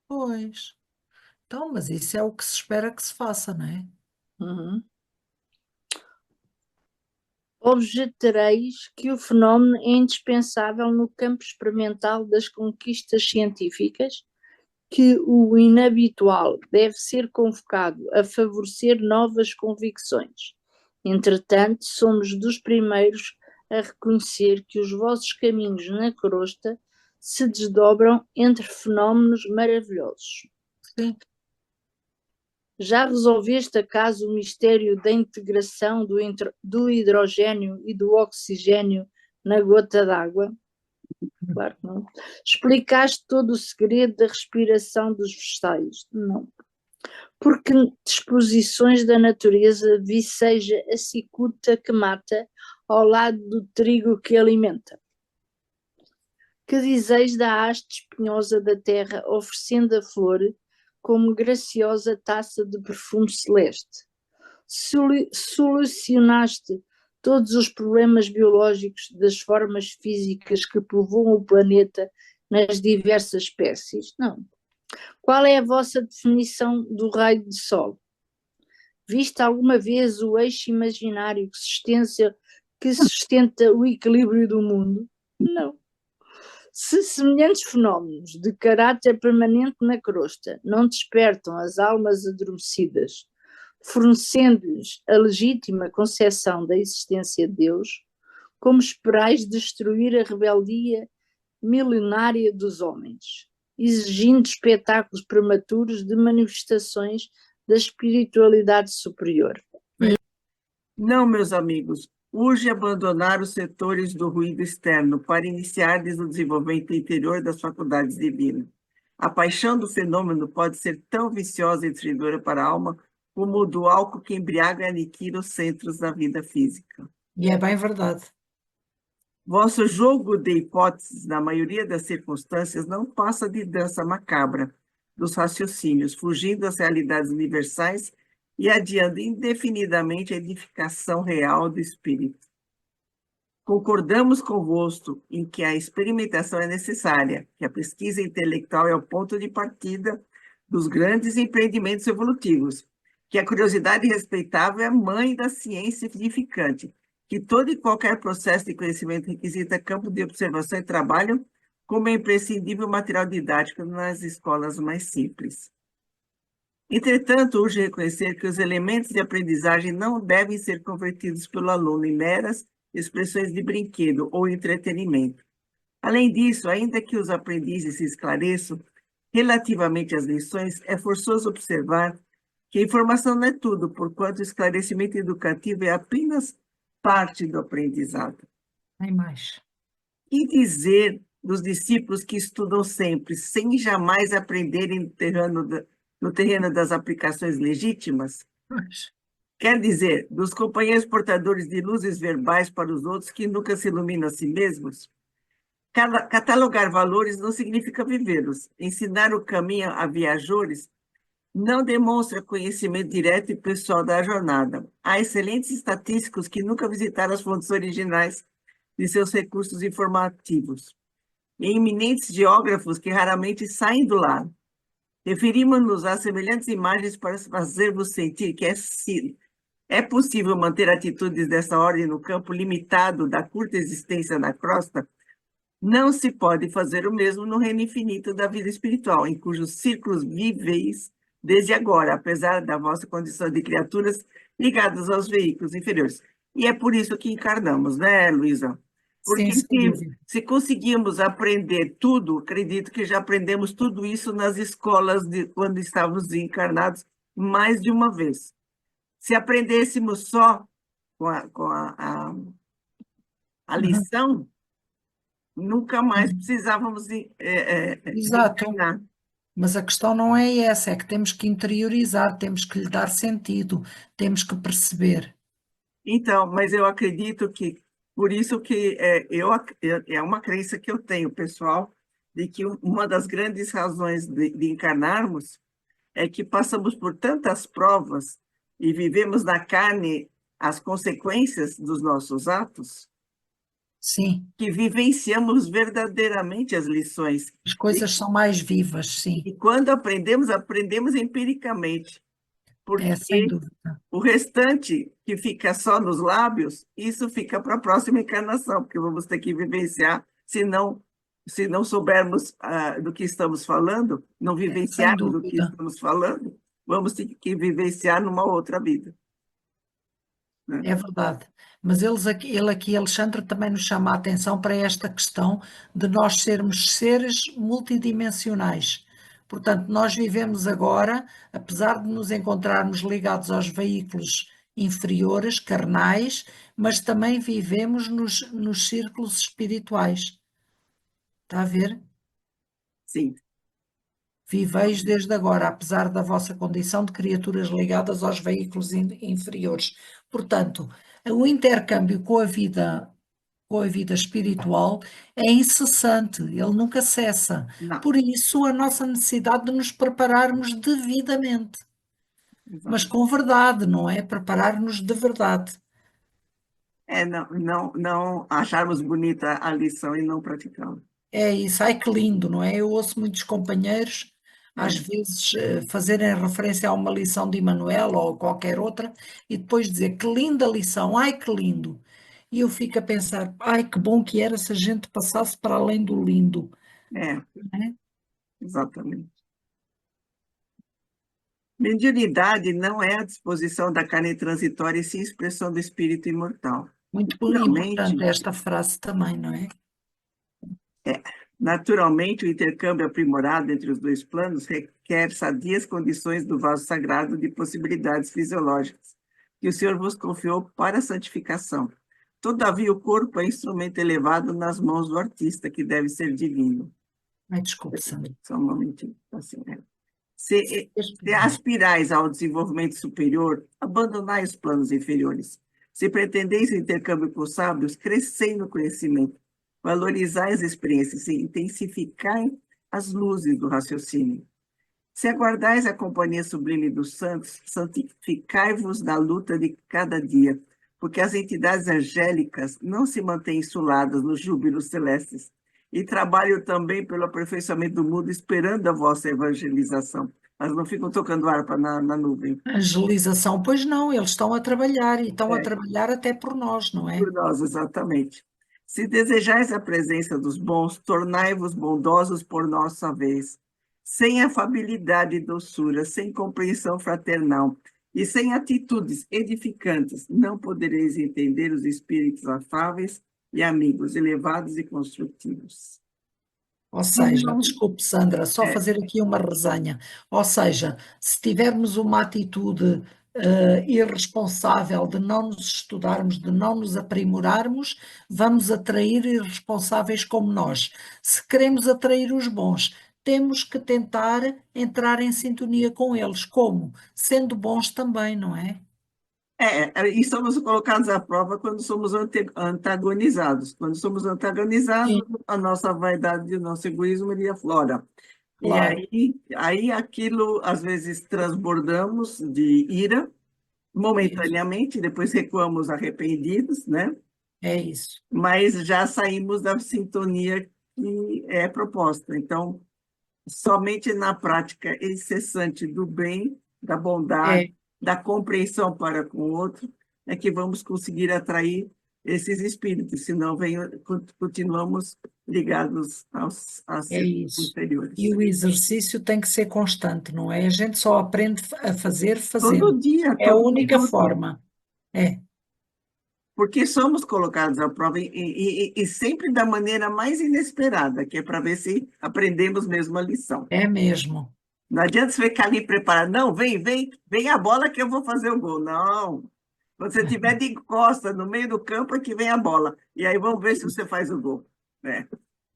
Pois. Então, mas isso é o que se espera que se faça, não é? Uhum. Objetareis que o fenómeno é indispensável no campo experimental das conquistas científicas, que o inabitual deve ser convocado a favorecer novas convicções. Entretanto, somos dos primeiros a reconhecer que os vossos caminhos na crosta se desdobram entre fenómenos maravilhosos. Sim. Já resolveste acaso o mistério da integração do hidrogênio e do oxigênio na gota d'água? Claro que não. Explicaste todo o segredo da respiração dos vegetais? Não. Porque disposições da natureza viceja a cicuta que mata ao lado do trigo que alimenta? Que dizeis da haste espinhosa da terra oferecendo a flor como graciosa taça de perfume celeste? Solucionaste todos os problemas biológicos das formas físicas que povoam o planeta nas diversas espécies? Não. Qual é a vossa definição do raio de sol? Viste alguma vez o eixo imaginário que sustenta o equilíbrio do mundo? Não. Se semelhantes fenómenos de caráter permanente na crosta não despertam as almas adormecidas, fornecendo-lhes a legítima concepção da existência de Deus, como esperais destruir a rebeldia milenária dos homens, exigindo espetáculos prematuros de manifestações da espiritualidade superior? Não, meus amigos, urge abandonar os setores do ruído externo para iniciardes o desenvolvimento interior das faculdades divinas. A paixão do fenômeno pode ser tão viciosa e destruidora para a alma como o do álcool que embriaga e aniquila os centros da vida física. E é bem verdade. Vosso jogo de hipóteses, na maioria das circunstâncias, não passa de dança macabra dos raciocínios, fugindo das realidades universais e adiando indefinidamente a edificação real do espírito. Concordamos convosco em que a experimentação é necessária, que a pesquisa intelectual é o ponto de partida dos grandes empreendimentos evolutivos, que a curiosidade respeitável é a mãe da ciência edificante, que todo e qualquer processo de conhecimento requisita campo de observação e trabalho como é imprescindível material didático nas escolas mais simples. Entretanto, urge reconhecer que os elementos de aprendizagem não devem ser convertidos pelo aluno em meras expressões de brinquedo ou entretenimento. Além disso, ainda que os aprendizes se esclareçam relativamente às lições, é forçoso observar que a informação não é tudo, porquanto o esclarecimento educativo é apenas parte do aprendizado. Nem mais. E dizer dos discípulos que estudam sempre, sem jamais aprenderem no terreno das aplicações legítimas? Pois. Quer dizer, dos companheiros portadores de luzes verbais para os outros que nunca se iluminam a si mesmos? Catalogar valores não significa vivê-los. Ensinar o caminho a viajores não demonstra conhecimento direto e pessoal da jornada. Há excelentes estatísticos que nunca visitaram as fontes originais de seus recursos informativos. E eminentes geógrafos que raramente saem do lar. Referimos-nos a semelhantes imagens para fazer-vos sentir que é possível manter atitudes dessa ordem no campo limitado da curta existência na crosta. Não se pode fazer o mesmo no reino infinito da vida espiritual, em cujos círculos viveis desde agora, apesar da vossa condição de criaturas ligadas aos veículos inferiores. E é por isso que encarnamos, né, Luísa? Porque se conseguimos aprender tudo, acredito que já aprendemos tudo isso nas escolas quando estávamos encarnados mais de uma vez. Se aprendêssemos só a lição, nunca mais Uhum. precisávamos Exato. reencarnar. Mas a questão não é essa, é que temos que interiorizar, temos que lhe dar sentido, temos que perceber. Então, mas eu acredito que, por isso que é uma crença que eu tenho, pessoal, de que uma das grandes razões de encarnarmos é que passamos por tantas provas e vivemos na carne as consequências dos nossos atos, Sim, que vivenciamos verdadeiramente as lições. as coisas são mais vivas, sim, E quando aprendemos, aprendemos empiricamente, sem porque dúvida. o restante que fica só nos lábios, isso fica para a próxima encarnação, porque vamos ter que vivenciar, se não soubermos do que estamos falando, não Sem vivenciarmos o que dúvida. estamos falando, vamos ter que vivenciar numa outra vida, né? É verdade. Mas ele aqui, Alexandre, também nos chama a atenção para esta questão de nós sermos seres multidimensionais. Portanto, nós vivemos agora, apesar de nos encontrarmos ligados aos veículos inferiores, carnais, mas também vivemos nos círculos espirituais. Está a ver? Sim, Viveis desde agora, apesar da vossa condição de criaturas ligadas aos veículos inferiores. Portanto, o intercâmbio com a vida espiritual é incessante, ele nunca cessa. não, Por isso, a nossa necessidade de nos prepararmos devidamente, mas exato. com verdade, não é? Preparar-nos de verdade. Não acharmos bonita a lição e não praticá-la. É isso, ai que lindo, não é? Eu ouço muitos companheiros, às É, vezes, fazerem referência a uma lição de Emanuel ou qualquer outra, e depois dizer que linda lição, ai que lindo. E eu fico a pensar, ai que bom que era se a gente passasse para além do lindo, é, não é? exatamente. Mediunidade não é a disposição da carne transitória, e sim expressão do espírito imortal. Muito importante Naturalmente, esta frase também, não é? é, naturalmente, o intercâmbio aprimorado entre os dois planos requer sadias condições do vaso sagrado de possibilidades fisiológicas, que o Senhor vos confiou para a santificação. Todavia, o corpo é instrumento elevado nas mãos do artista, que deve ser divino. Ai, desculpe, Sandra. Só um momentinho, assim, né? Se aspirais ao desenvolvimento superior, abandonai os planos inferiores. Se pretendeis o intercâmbio com os sábios, crescei no conhecimento, valorizai as experiências e intensificai as luzes do raciocínio. Se aguardais a companhia sublime dos santos, santificai-vos na luta de cada dia, porque as entidades angélicas não se mantêm insuladas nos júbilos celestes, e trabalham também pelo aperfeiçoamento do mundo, esperando a vossa evangelização. Elas não ficam tocando harpa na nuvem. Angelização, pois não, eles estão a trabalhar e estão a É, trabalhar até por nós, não é? por nós, exatamente. Se desejais a presença dos bons, tornai-vos bondosos por nossa vez. Sem afabilidade e doçura, sem compreensão fraternal e sem atitudes edificantes, não podereis entender os espíritos afáveis e amigos, elevados e construtivos. Ou Se seja, não, desculpe, Sandra, só é, fazer aqui uma resenha. Ou seja, se tivermos uma atitude irresponsável de não nos estudarmos, de não nos aprimorarmos, vamos atrair irresponsáveis como nós. Se queremos atrair os bons, temos que tentar entrar em sintonia com eles. Como? Sendo bons também, não é? e somos colocados à prova quando somos antagonizados. Quando somos antagonizados, Sim, a nossa vaidade e o nosso egoísmo ele aflora. E claro, aí aquilo, às vezes, transbordamos de ira, isso, momentaneamente, depois recuamos arrependidos, né? é isso. Mas já saímos da sintonia que é proposta. Então, somente na prática incessante do bem, da bondade, É, da compreensão para com o outro, é que vamos conseguir atrair esses espíritos, senão continuamos ligados aos é seres isso. E inferiores. o exercício tem que ser constante, não é? A gente só aprende a fazer fazendo. Todo dia, É a todo única minuto, forma. É, porque somos colocados à prova e sempre da maneira mais inesperada, que é para ver se aprendemos mesmo a lição. é mesmo. Não adianta você ficar ali preparado, não, vem a bola que eu vou fazer o gol. Não, Você estiver de costa no meio do campo é que vem a bola. E aí vamos ver se você faz o gol. É.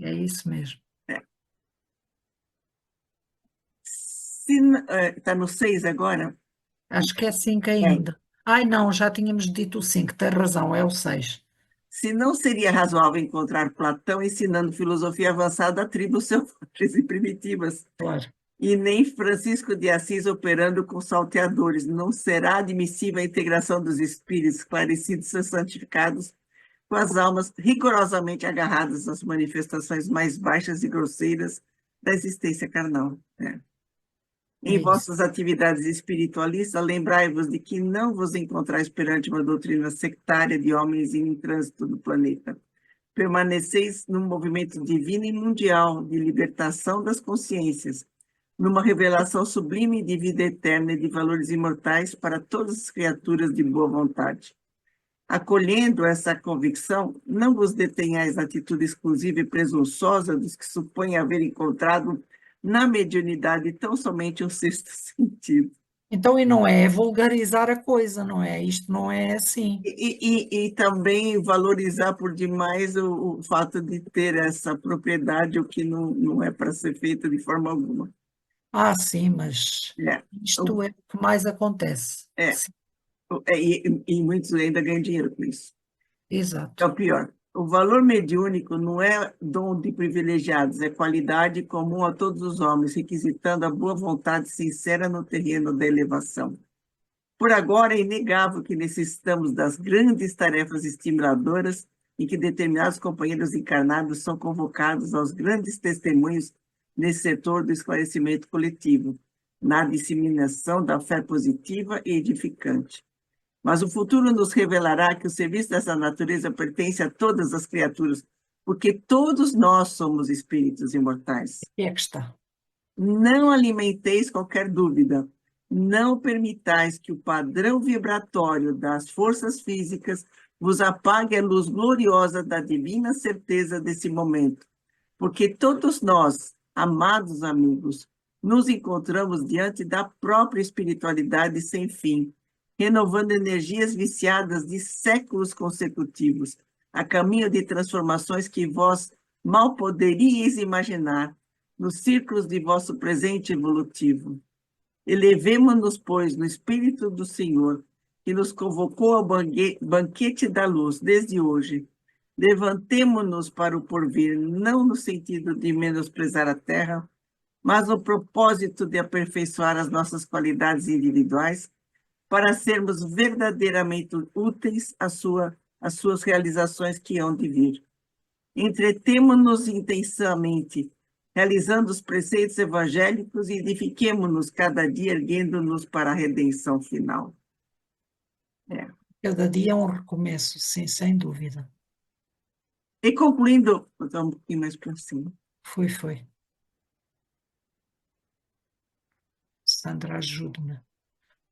É isso mesmo. Está no 6 agora? Acho que é 5 ainda. Ai, não, já tínhamos dito o 5, tem razão, é o 6. Se não seria razoável encontrar Platão ensinando filosofia avançada a tribos selvagens e primitivas, Claro. e nem Francisco de Assis operando com salteadores, não será admissível a integração dos espíritos esclarecidos e santificados com as almas rigorosamente agarradas às manifestações mais baixas e grosseiras da existência carnal. É Em isso. vossas atividades espiritualistas, lembrai-vos de que não vos encontrais perante uma doutrina sectária de homens em trânsito do planeta. Permaneceis num movimento divino e mundial de libertação das consciências, numa revelação sublime de vida eterna e de valores imortais para todas as criaturas de boa vontade. Acolhendo essa convicção, não vos detenhais na atitude exclusiva e presunçosa dos que supõem haver encontrado na mediunidade tão somente um sexto sentido. Então, e não é vulgarizar a coisa, não é? Isto não é assim. E também valorizar por demais o fato de ter essa propriedade, o que não é para ser feito de forma alguma. Ah, sim, mas É, isto é o que mais acontece. É. Sim, e muitos ainda ganham dinheiro com isso. É exato. o pior. O valor mediúnico não é dom de privilegiados, é qualidade comum a todos os homens, requisitando a boa vontade sincera no terreno da elevação. Por agora, é inegável que necessitamos das grandes tarefas estimuladoras em que determinados companheiros encarnados são convocados aos grandes testemunhos nesse setor do esclarecimento coletivo, na disseminação da fé positiva e edificante. Mas o futuro nos revelará que o serviço dessa natureza pertence a todas as criaturas, porque todos nós somos espíritos imortais. É que está. Não alimenteis qualquer dúvida. Não permitais que o padrão vibratório das forças físicas vos apague a luz gloriosa da divina certeza desse momento, porque todos nós, amados amigos, nos encontramos diante da própria espiritualidade sem fim, renovando energias viciadas de séculos consecutivos, a caminho de transformações que vós mal poderíeis imaginar, nos círculos de vosso presente evolutivo. Elevemo-nos, pois, no Espírito do Senhor, que nos convocou ao banquete da luz desde hoje. Levantemo-nos para o porvir, não no sentido de menosprezar a terra, mas no propósito de aperfeiçoar as nossas qualidades individuais, para sermos verdadeiramente úteis às suas realizações que hão de vir. Entretemo-nos intensamente, realizando os preceitos evangélicos e edifiquemo-nos cada dia, erguendo-nos para a redenção final. Cada dia é um recomeço, sim, sem dúvida. E concluindo, vou dar um pouquinho mais para cima. Foi. Sandra, ajude-me.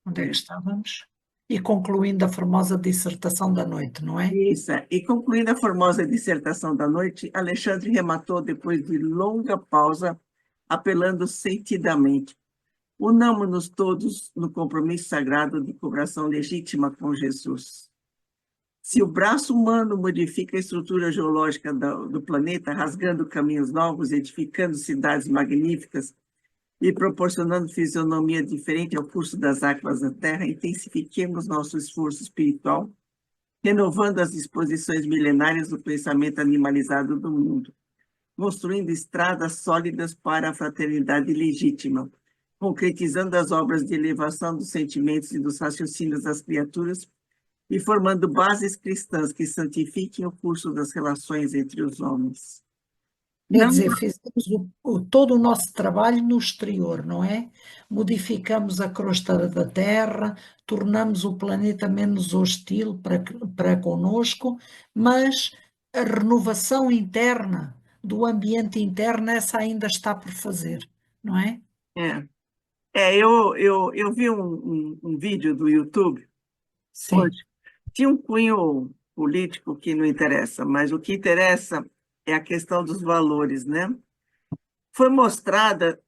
Onde é que estávamos? E concluindo a formosa dissertação da noite, não é? Isso. E concluindo a formosa dissertação da noite, Alexandre rematou depois de longa pausa, apelando sentidamente. Unamo-nos todos no compromisso sagrado de cooperação legítima com Jesus. Se o braço humano modifica a estrutura geológica do planeta, rasgando caminhos novos, edificando cidades magníficas e proporcionando fisionomia diferente ao curso das águas da Terra, intensifiquemos nosso esforço espiritual, renovando as disposições milenárias do pensamento animalizado do mundo, construindo estradas sólidas para a fraternidade legítima, concretizando as obras de elevação dos sentimentos e dos raciocínios das criaturas e formando bases cristãs que santifiquem o curso das relações entre os homens. Quer dizer, fizemos todo o nosso trabalho no exterior, não é? Modificamos a crosta da Terra, tornamos o planeta menos hostil para conosco, mas a renovação interna, do ambiente interno, essa ainda está por fazer, não é? Eu vi um vídeo do YouTube Sim. hoje. Tinha um cunho político que não interessa, mas o que interessa é a questão dos valores, né? Foi mostrada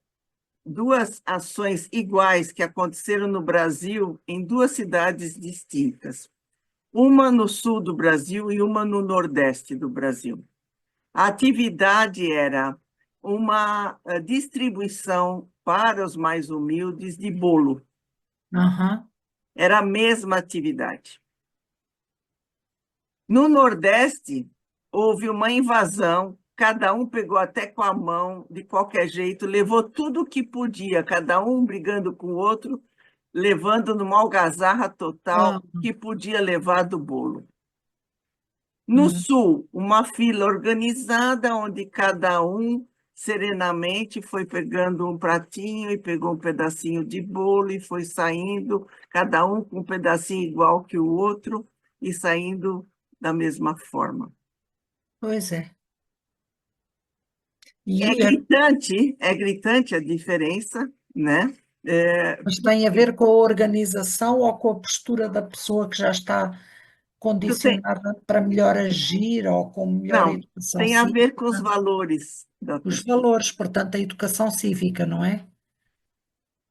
duas ações iguais que aconteceram no Brasil em duas cidades distintas. uma no sul do Brasil e uma no nordeste do Brasil. A atividade era uma distribuição para os mais humildes de bolo. Aham. Era a mesma atividade. No Nordeste, houve uma invasão, cada um pegou até com a mão, de qualquer jeito, levou tudo o que podia, cada um brigando com o outro, levando numa algazarra total Ah, o que podia levar do bolo. No hum. Sul, uma fila organizada, onde cada um serenamente foi pegando um pratinho e pegou um pedacinho de bolo e foi saindo, cada um com um pedacinho igual que o outro e saindo da mesma forma. Pois é. É gritante a diferença, né? Mas tem a ver com a organização ou com a postura da pessoa que já está Isso tem, condicionada para melhor agir ou com melhor não, educação tem a ver com cívica? os valores da Os pessoa. valores, portanto, a educação cívica, não é?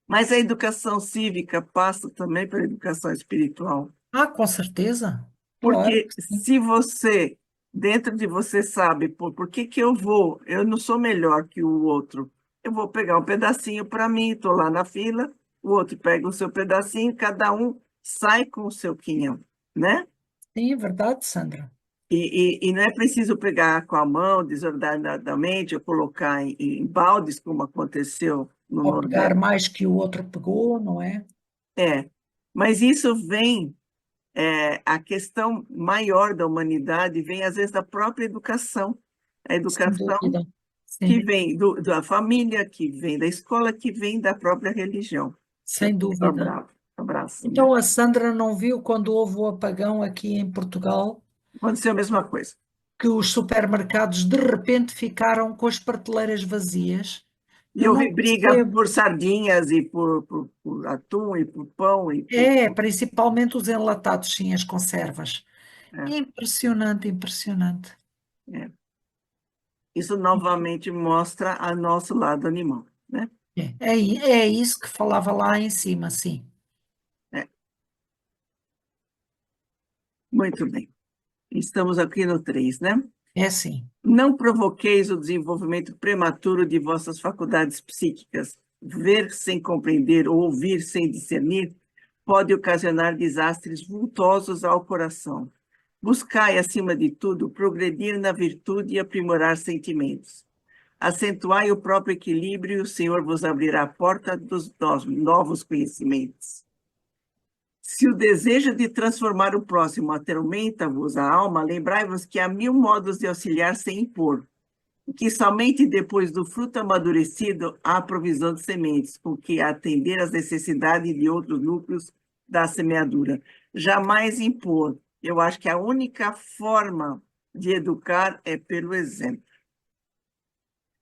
Mas a educação cívica passa também pela educação espiritual. Ah, com certeza. Claro Porque que sim. se você, dentro de você, sabe, pô, por que que eu vou? Eu não sou melhor que o outro. Eu vou pegar um pedacinho para mim, estou lá na fila, o outro pega o seu pedacinho, cada um sai com o seu quinhão, né? Sim, é verdade, Sandra. E não é preciso pegar com a mão desordenadamente ou colocar em baldes, como aconteceu no Ou pegar Nordeste. mais que o outro pegou, não é? É, mas isso vem, a questão maior da humanidade vem, às vezes, da própria educação. A Sem educação dúvida. que Sim, vem da família, que vem da escola, que vem da própria religião. sem dúvida. Abraço, né? Então a Sandra não viu quando houve o apagão aqui em Portugal Aconteceu a mesma coisa. que os supermercados de repente ficaram com as prateleiras vazias? E Eu houve não briga percebo. por sardinhas e por atum e por pão e por... É, principalmente os enlatados, sim, as conservas. É, Impressionante, impressionante. é. Isso novamente mostra a nosso lado animal, né? É isso que falava lá em cima, sim. É, muito bem. Estamos aqui no 3, né? É sim. Não provoqueis o desenvolvimento prematuro de vossas faculdades psíquicas. Ver sem compreender ou ouvir sem discernir pode ocasionar desastres vultosos ao coração. Buscai, acima de tudo, progredir na virtude e aprimorar sentimentos. Acentuai o próprio equilíbrio e o Senhor vos abrirá a porta dos novos conhecimentos. Se o desejo de transformar o próximo atormenta-vos a alma, lembrai-vos que há 1000 modos de auxiliar sem impor, que somente depois do fruto amadurecido há provisão de sementes, com que atender às necessidades de outros núcleos da semeadura. Jamais impor. Eu acho que a única forma de educar é pelo exemplo.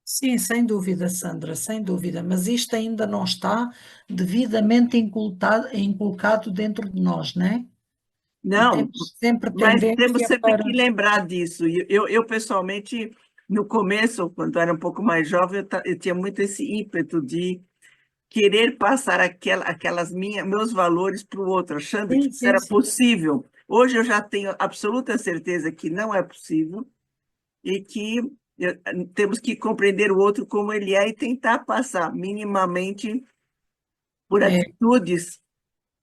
Sim, sem dúvida, Sandra, sem dúvida. Mas isto ainda não está devidamente inculcado dentro de nós, né? E Não, temos sempre mas temos tendência sempre que para. lembrar disso. E eu pessoalmente, no começo, quando era um pouco mais jovem, eu tinha muito esse ímpeto de querer passar aquelas meus valores para o outro, achando que Sim, isso sim, era sim. possível. Hoje eu já tenho absoluta certeza que não é possível e que temos que compreender o outro como ele é e tentar passar minimamente por É, atitudes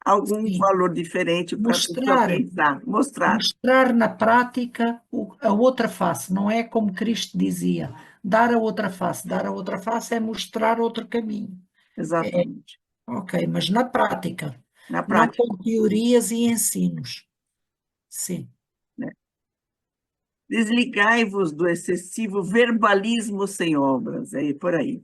algum sim. valor diferente para a pessoa Mostrar, pensar, mostrar. mostrar na prática a outra face, não é como Cristo dizia, dar a outra face. Dar a outra face é mostrar outro caminho. Exatamente. Ok, mas na prática, Na não prática, com teorias e ensinos. Sim, né? Desligai-vos do excessivo verbalismo sem obras, é por aí.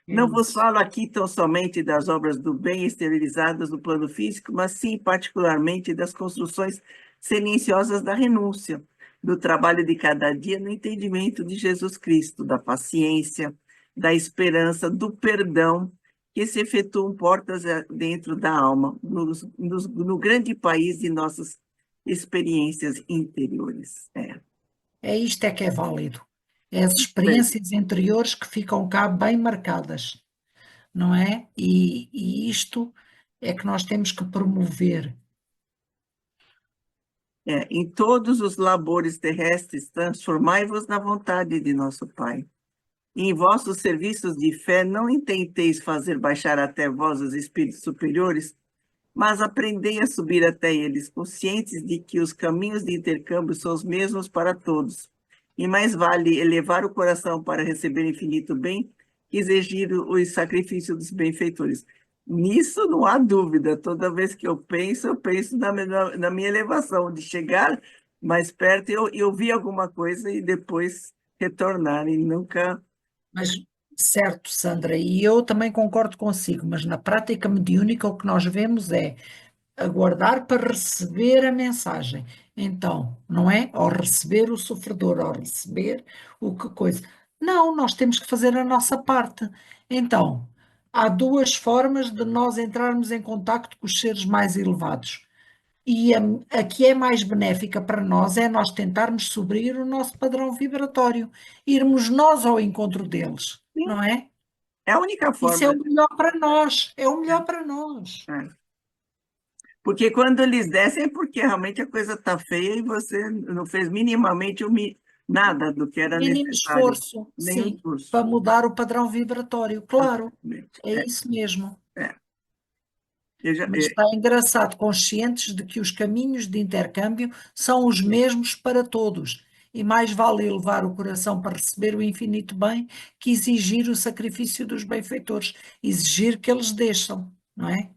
é Não vos isso. falo aqui tão somente das obras do bem exteriorizadas no plano físico, mas sim particularmente das construções silenciosas da renúncia, do trabalho de cada dia no entendimento de Jesus Cristo, da paciência, da esperança, do perdão, que se efetuam portas dentro da alma, no grande país de nossas experiências interiores. É isto é que é válido. É as experiências interiores que ficam cá bem marcadas, não é? E isto é que nós temos que promover. Em todos os labores terrestres, transformai-vos na vontade de nosso Pai. E em vossos serviços de fé, não intenteis fazer baixar até vós os espíritos superiores, mas aprendei a subir até eles, conscientes de que os caminhos de intercâmbio são os mesmos para todos. E mais vale elevar o coração para receber infinito bem que exigir o sacrifício dos benfeitores. Nisso não há dúvida. Toda vez que eu penso na minha elevação, de chegar mais perto e ouvir alguma coisa e depois retornar, e nunca... Mas, certo, Sandra, e eu também concordo consigo, mas na prática mediúnica o que nós vemos é aguardar para receber a mensagem. Então, não é? Ao receber o sofredor, ao receber o que coisa. Não, nós temos que fazer a nossa parte. Então, há duas formas de nós entrarmos em contacto com os seres mais elevados. E a que é mais benéfica para nós é nós tentarmos subir o nosso padrão vibratório, irmos nós ao encontro deles, não é? É a única Isso é forma. o melhor para nós, é o melhor para nós. Porque quando eles descem é porque realmente a coisa está feia e você não fez minimamente nada do que era Mínimo necessário. esforço, Nenhum sim, esforço. para mudar o padrão vibratório, claro, é isso mesmo. Mas está engraçado, conscientes de que os caminhos de intercâmbio são os mesmos para todos, e mais vale elevar o coração para receber o infinito bem que exigir o sacrifício dos benfeitores, exigir que eles deixam, não é?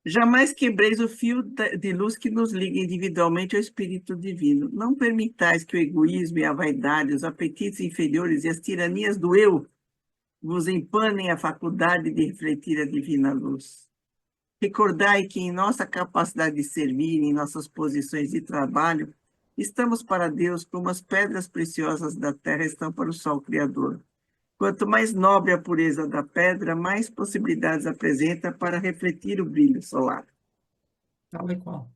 Jamais quebreis o fio de luz que nos liga individualmente ao Espírito Divino. Não permitais que o egoísmo e a vaidade, os apetites inferiores e as tiranias do eu vos empanem a faculdade de refletir a divina luz. Recordai que em nossa capacidade de servir, em nossas posições de trabalho, estamos para Deus como as pedras preciosas da terra estão para o Sol Criador. Quanto mais nobre a pureza da pedra, mais possibilidades apresenta para refletir o brilho solar. Tal e qual.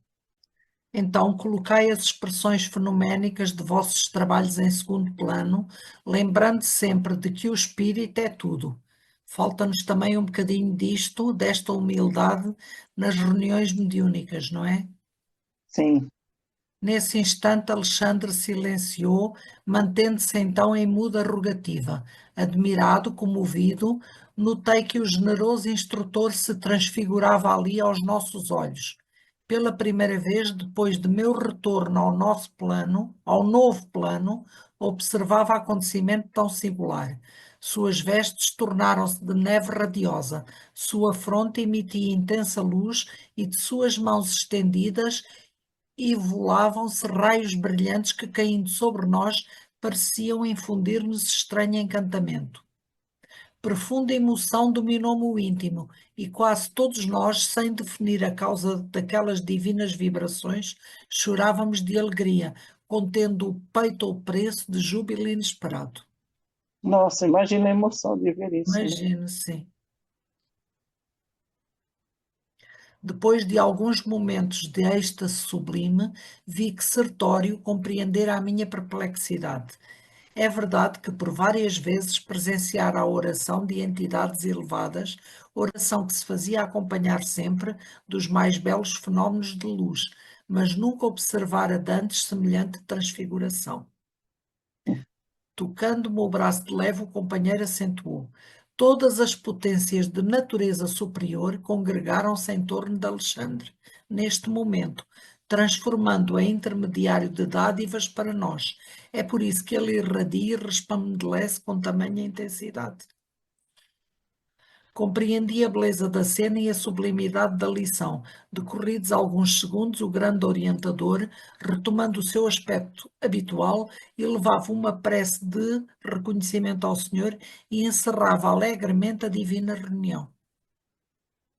Então, colocai as expressões fenoménicas de vossos trabalhos em segundo plano, lembrando sempre de que o espírito é tudo. Falta-nos também um bocadinho desta humildade nas reuniões mediúnicas, não é? Sim. Nesse instante, Alexandre silenciou, mantendo-se então em muda rogativa. Admirado, comovido, notei que o generoso instrutor se transfigurava ali aos nossos olhos. Pela primeira vez, depois de meu retorno ao novo plano, observava acontecimento tão singular. Suas vestes tornaram-se de neve radiosa, sua fronte emitia intensa luz e de suas mãos estendidas e volavam-se raios brilhantes que, caindo sobre nós, pareciam infundir-nos estranho encantamento. Profunda emoção dominou-me o íntimo, e quase todos nós, sem definir a causa daquelas divinas vibrações, chorávamos de alegria, contendo o peito ao preço de júbilo inesperado. Nossa, imagina a emoção de ver isso, né? Imagino, sim. Depois de alguns momentos de êxtase sublime, vi que Sertório compreendera a minha perplexidade. É verdade que por várias vezes presenciara a oração de entidades elevadas, oração que se fazia acompanhar sempre dos mais belos fenómenos de luz, mas nunca observara dantes semelhante transfiguração. Tocando-me o braço de leve, o companheiro acentuou. Todas as potências de natureza superior congregaram-se em torno de Alexandre, neste momento, transformando-o em intermediário de dádivas para nós. É por isso que ele irradia e resplandece com tamanha intensidade. Compreendi a beleza da cena e a sublimidade da lição. Decorridos alguns segundos, o grande orientador, retomando o seu aspecto habitual, elevava uma prece de reconhecimento ao Senhor e encerrava alegremente a divina reunião.